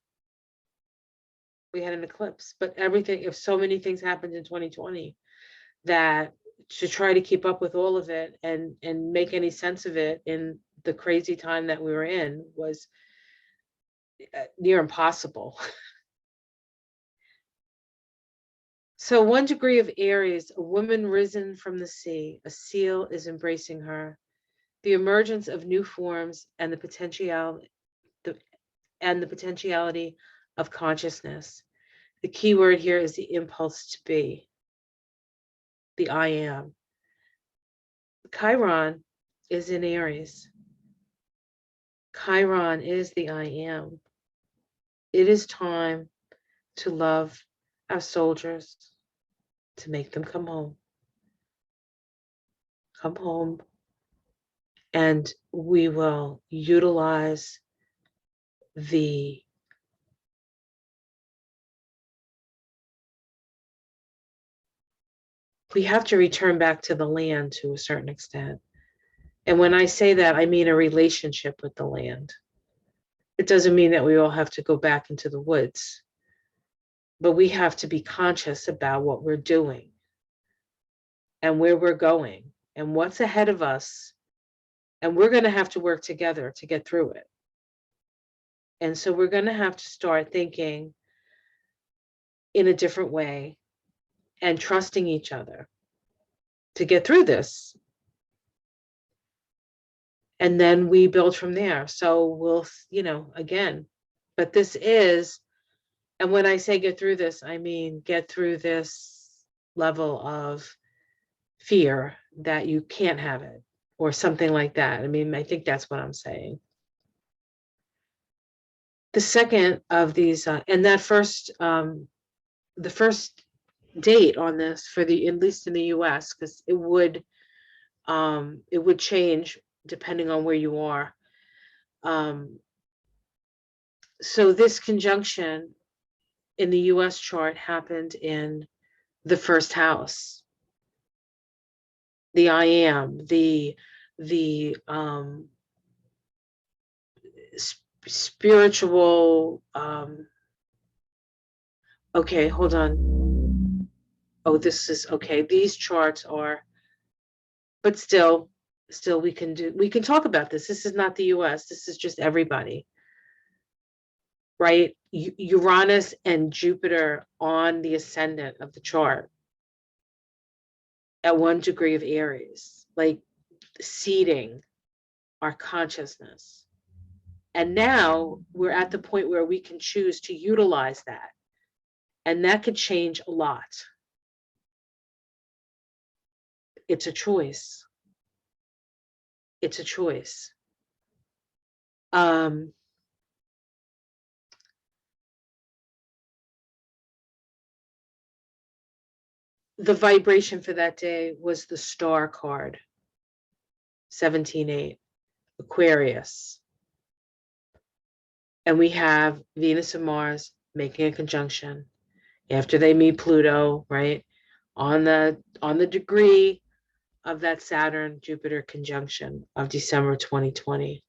We had an eclipse, but everything, if so many things happened in 2020, that to try to keep up with all of it and make any sense of it in the crazy time that we were in was near impossible. So 1 degree of Aries, a woman risen from the sea, a seal is embracing her. The emergence of new forms and the potentiality of consciousness. The key word here is the impulse to be, the I am. Chiron is in Aries. Chiron is the I am. It is time to love our soldiers, to make them come home. Come home, and we will utilize we have to return back to the land to a certain extent. And when I say that, I mean a relationship with the land. It doesn't mean that we all have to go back into the woods, but we have to be conscious about what we're doing and where we're going and what's ahead of us. And we're going to have to work together to get through it. And so we're going to have to start thinking in a different way and trusting each other to get through this. And then we build from there. So we'll, again, but this is, and when I say get through this, I mean get through this level of fear that you can't have it or something like that. I mean, I think that's what I'm saying. The second of these, and that first, the first date on this for the, at least in the US, because it would change depending on where you are. So this conjunction in the US chart happened in the first house. The I am, the spiritual, okay, hold on. Oh, this is okay. These charts are, but still we can talk about this. This is not the US. This is just everybody, right? Uranus and Jupiter on the ascendant of the chart at 1 degree of Aries, like seeding our consciousness. And now we're at the point where we can choose to utilize that. And that could change a lot. It's a choice. It's a choice. the vibration for that day was the star card, 17-8, Aquarius. And we have Venus and Mars making a conjunction after they meet Pluto, right? On the degree of that Saturn-Jupiter conjunction of December 2020,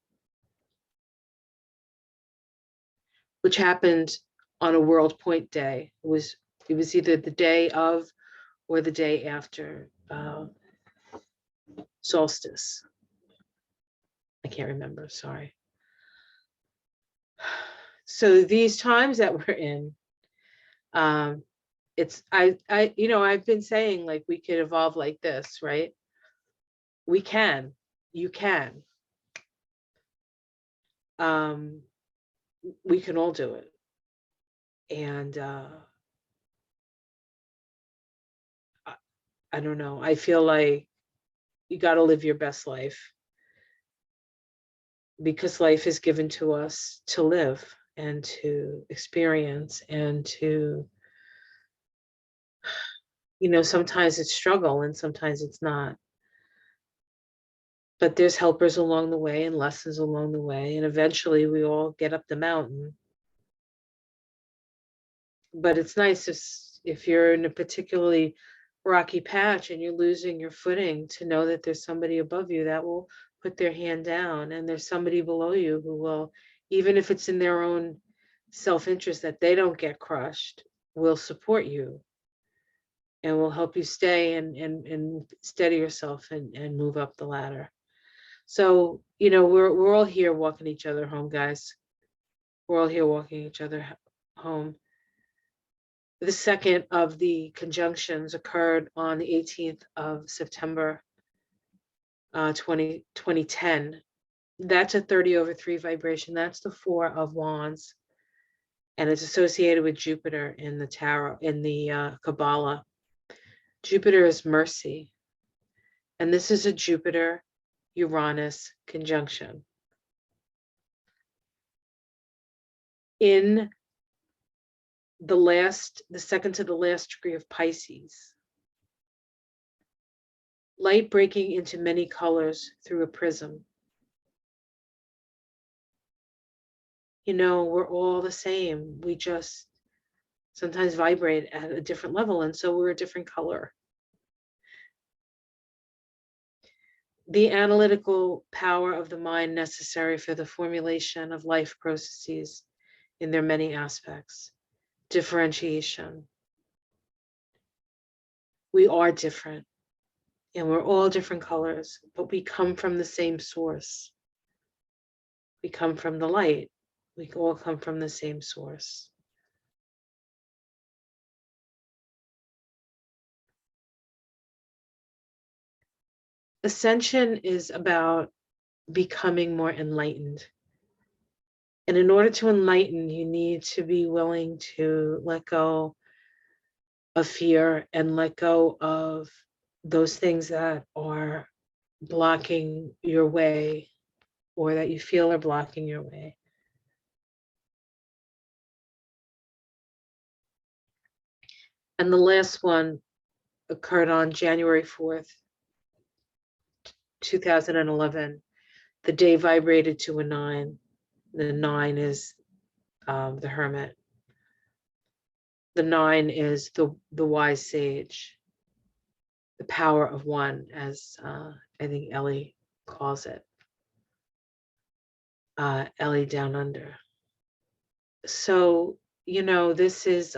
which happened on a world point day. It was either the day of or the day after solstice. I can't remember, sorry. So these times that we're in, it's I've been saying, like, we could evolve like this, right? We can, you can. We can all do it. And I don't know. I feel like you got to live your best life, because life is given to us to live and to experience and to, sometimes it's struggle and sometimes it's not. But there's helpers along the way and lessons along the way. And eventually we all get up the mountain. But it's nice if you're in a particularly rocky patch and you're losing your footing, to know that there's somebody above you that will put their hand down, and there's somebody below you who will, even if it's in their own self-interest that they don't get crushed, will support you and will help you stay and steady yourself and move up the ladder. So, we're all here walking each other home, guys. We're all here walking each other home. The second of the conjunctions occurred on the 18th of September, 2010. That's a 30/3 vibration. That's the 4 of Wands. And it's associated with Jupiter in the tarot, in the Kabbalah. Jupiter is mercy. And this is a Jupiter-Uranus conjunction. In the second to the last degree of Pisces, light breaking into many colors through a prism. We're all the same. We just sometimes vibrate at a different level, and so we're a different color. The analytical power of the mind necessary for the formulation of life processes in their many aspects. Differentiation. We are different, and we're all different colors, but we come from the same source. We come from the light. We all come from the same source. Ascension is about becoming more enlightened. And in order to enlighten, you need to be willing to let go of fear and let go of those things that are blocking your way, or that you feel are blocking your way. And the last one occurred on January 4th, 2011. The day vibrated to a 9. The 9 is the Hermit. The 9 is the wise sage, the power of one, as I think Ellie calls it. Ellie Down Under. So, this is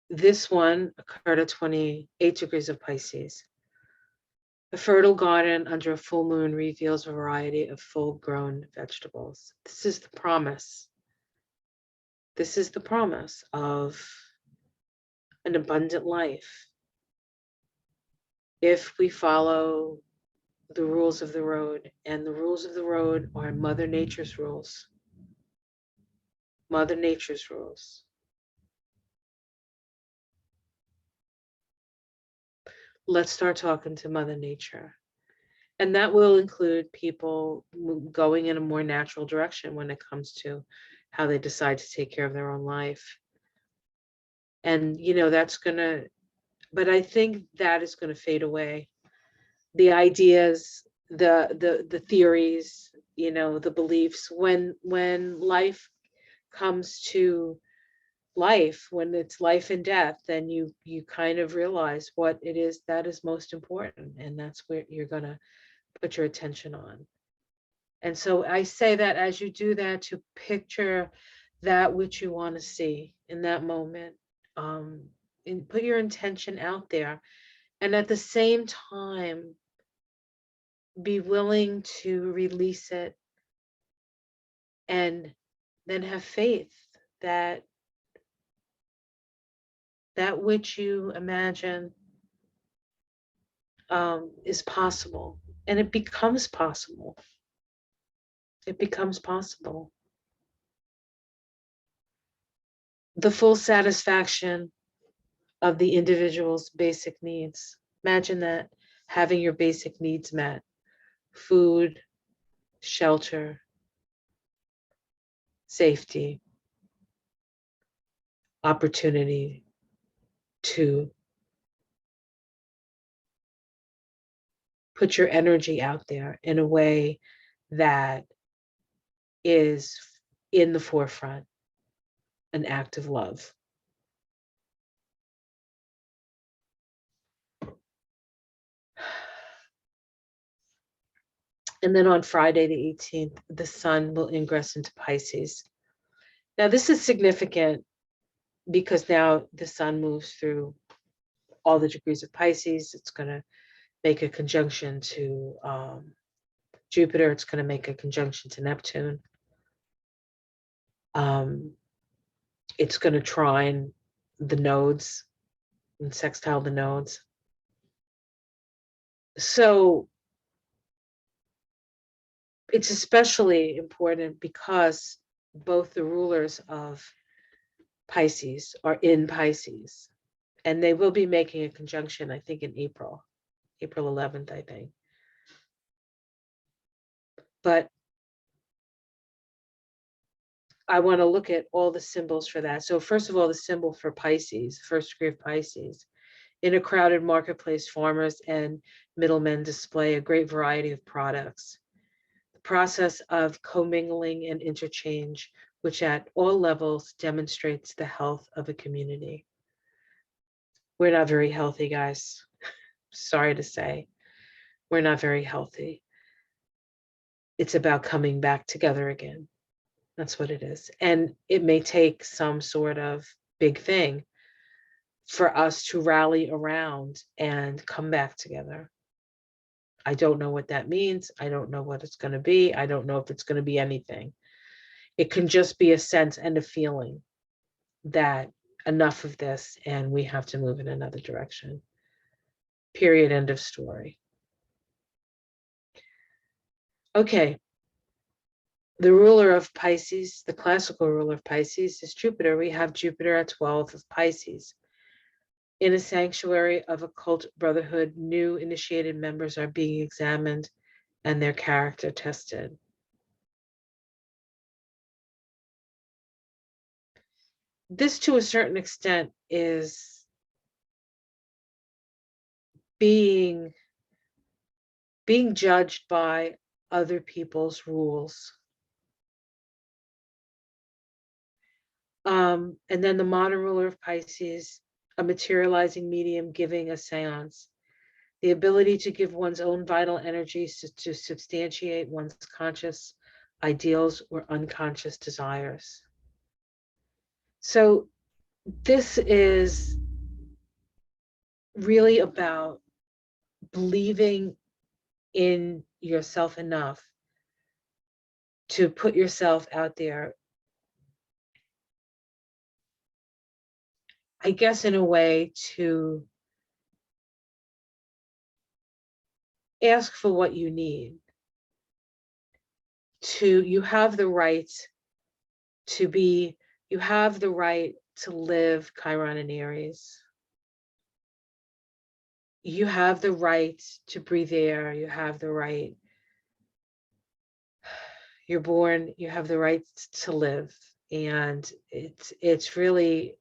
this one occurred at 28 degrees of Pisces. A fertile garden under a full moon reveals a variety of full-grown vegetables. This is the promise. This is the promise of an abundant life if we follow the rules of the road. And the rules of the road are Mother Nature's rules. Mother Nature's rules. Let's start talking to Mother Nature. And that will include people going in a more natural direction when it comes to how they decide to take care of their own life. And, that's gonna, but I think that is gonna fade away. The ideas, the theories, the beliefs, when life comes to life, when it's life and death, then you kind of realize what it is that is most important, and that's where you're gonna put your attention on. And so I say that as you do that, to picture that which you want to see in that moment, and put your intention out there, and at the same time be willing to release it, and then have faith that that which you imagine is possible, and it becomes possible. It becomes possible. The full satisfaction of the individual's basic needs. Imagine that, having your basic needs met: food, shelter, safety, opportunity to put your energy out there in a way that is in the forefront, an act of love. And then on Friday, the 18th, the sun will ingress into Pisces. Now, this is significant because now the sun moves through all the degrees of Pisces. It's going to make a conjunction to Jupiter. It's going to make a conjunction to Neptune. It's going to trine the nodes and sextile the nodes. So it's especially important because both the rulers of Pisces are in Pisces, and they will be making a conjunction, I think, in April 11th, I think. But I want to look at all the symbols for that. So first of all, the symbol for Pisces, first degree of Pisces. In a crowded marketplace, farmers and middlemen display a great variety of products. The process of commingling and interchange, which at all levels demonstrates the health of a community. We're not very healthy, guys. Sorry to say, we're not very healthy. It's about coming back together again. That's what it is. And it may take some sort of big thing for us to rally around and come back together. I don't know what that means. I don't know what it's going to be. I don't know if it's going to be anything. It can just be a sense and a feeling that enough of this and we have to move in another direction. Period. End of story. Okay. The ruler of Pisces, the classical ruler of Pisces, is Jupiter. We have Jupiter at 12 of Pisces. In a sanctuary of occult brotherhood, new initiated members are being examined and their character tested. This, to a certain extent, is being judged by other people's rules. And then the modern ruler of Pisces, a materializing medium giving a seance. The ability to give one's own vital energies to substantiate one's conscious ideals or unconscious desires. So this is really about believing in yourself enough to put yourself out there, I guess, in a way to ask for what you need. You have the right to be, you have the right to live Chiron and Aries. You have the right to breathe air. You have the right. You're born, you have the right to live. And it's really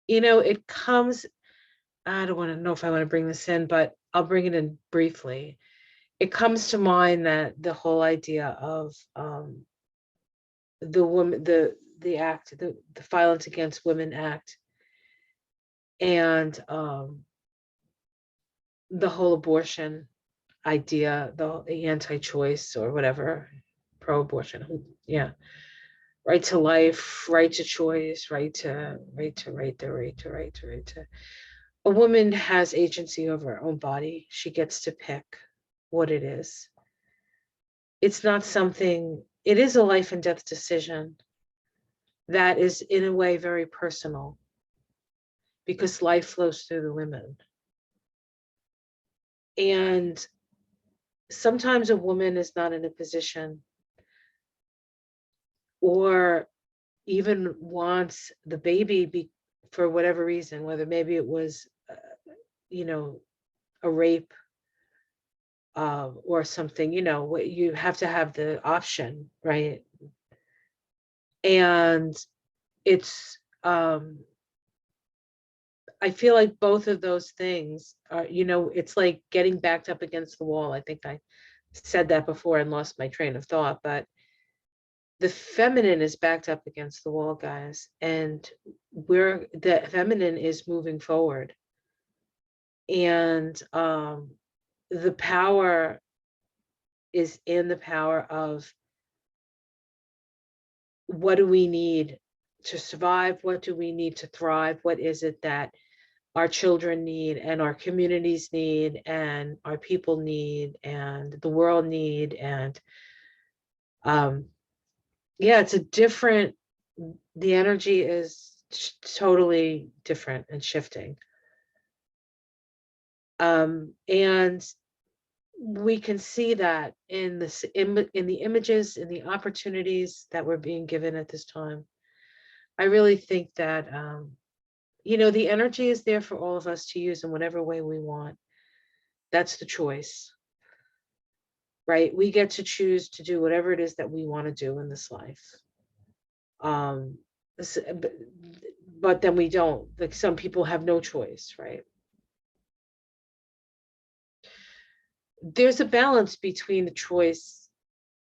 it comes, I don't want to know if I want to bring this in, but I'll bring it in briefly. It comes to mind that the whole idea of the woman, the act, the Violence Against Women Act, and the whole abortion idea, the anti-choice or whatever, pro-abortion, yeah, right to life, right to choice, right to. A woman has agency over her own body. She gets to pick what it is. It's not something, it is a life and death decision that is in a way very personal, because life flows through the women. And sometimes a woman is not in a position, or even wants the baby for whatever reason, whether maybe it was, a rape, or something, you have to have the option, right? And it's, I feel like both of those things are, it's like getting backed up against the wall. I think I said that before and lost my train of thought, but the feminine is backed up against the wall, guys, and the feminine is moving forward. And the power is in the power of, what do we need to survive? What do we need to thrive? What is it that our children need, and our communities need, and our people need, and the world need? And yeah, it's a different, the energy is totally different and shifting. And we can see that in the images, in the opportunities that we're being given at this time. I really think that the energy is there for all of us to use in whatever way we want. That's the choice, right? We get to choose to do whatever it is that we want to do in this life. But then we don't. Like, some people have no choice, right? There's a balance between the choice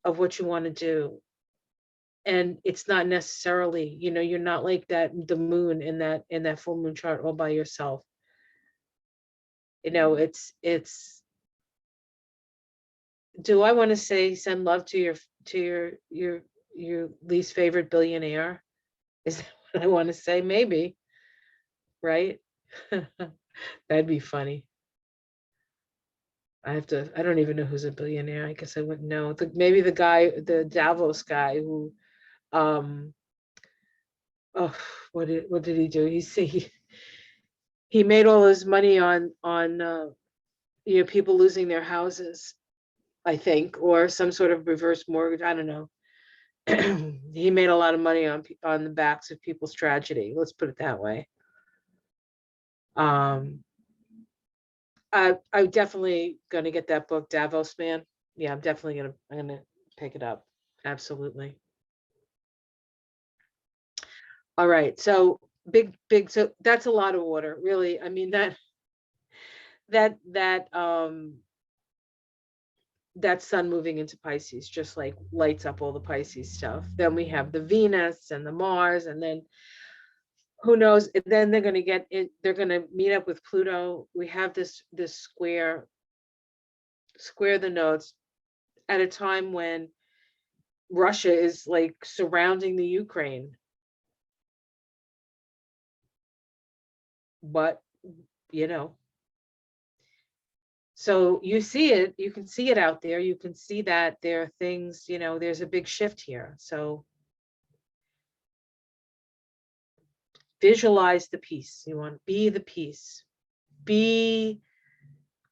of what you want to do, and it's not necessarily, you're not like the moon in that full moon chart all by yourself. It's do I want to say send love to your least favorite billionaire? Is that what I want to say? Maybe, right? That'd be funny. I don't even know who's a billionaire. I guess I wouldn't know. Maybe the guy, the Davos guy who, oh, what did he do? He made all his money on people losing their houses, I think, or some sort of reverse mortgage. I don't know. He made a lot of money on the backs of people's tragedy. Let's put it that way. I'm definitely gonna get that book, Davos Man. Yeah, I'm gonna pick it up. Absolutely. All right, so big, so that's a lot of water, really. I mean, that sun moving into Pisces just like lights up all the Pisces stuff. Then we have the Venus and the Mars, and then who knows? And then they're going to get it. They're going to meet up with Pluto. We have this square the nodes at a time when Russia is like surrounding the Ukraine. But so you see it, you can see it out there. You can see that there are things, there's a big shift here. So visualize the peace. You want to be the peace. We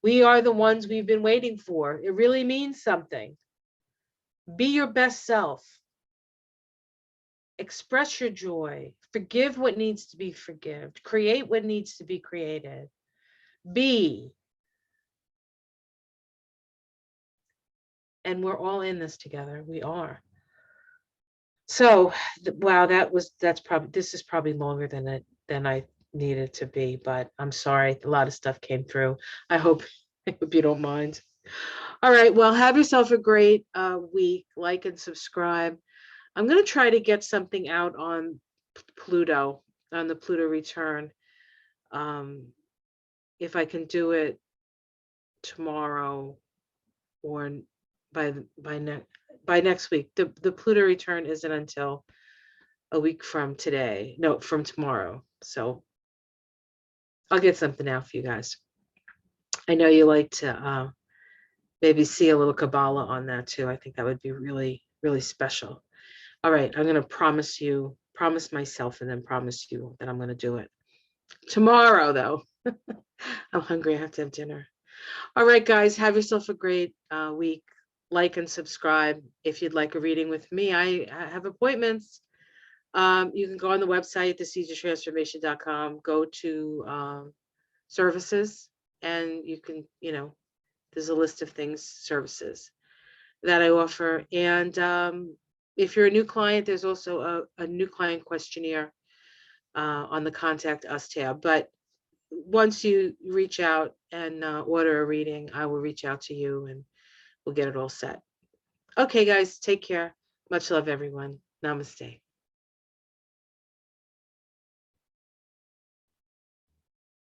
are the ones we've been waiting for. It really means something. Be your best self. Express your joy. Forgive what needs to be forgiven. Create what needs to be created. Be. and we're all in this together. We are. So, wow, this is probably longer than I needed to be, but I'm sorry. A lot of stuff came through. I hope you don't mind. All right. Well, have yourself a great week. Like and subscribe. I'm going to try to get something out on Pluto, on the Pluto return. If I can do it tomorrow or by next week. The Pluto return isn't until a week from today. No, from tomorrow. So I'll get something out for you guys. I know you like to maybe see a little Kabbalah on that too. I think that would be really, really special. All right, I'm going to promise myself, and then promise you that I'm going to do it tomorrow, though. I'm hungry. I have to have dinner. All right, guys, have yourself a great week. Like and subscribe. If you'd like a reading with me, I have appointments. You can go on the website, theseedoftransformation.com, go to services, and you can, there's a list of services that I offer. And if you're a new client, there's also a new client questionnaire on the Contact Us tab. But once you reach out and order a reading, I will reach out to you and we'll get it all set. Okay, guys, take care. Much love, everyone. Namaste.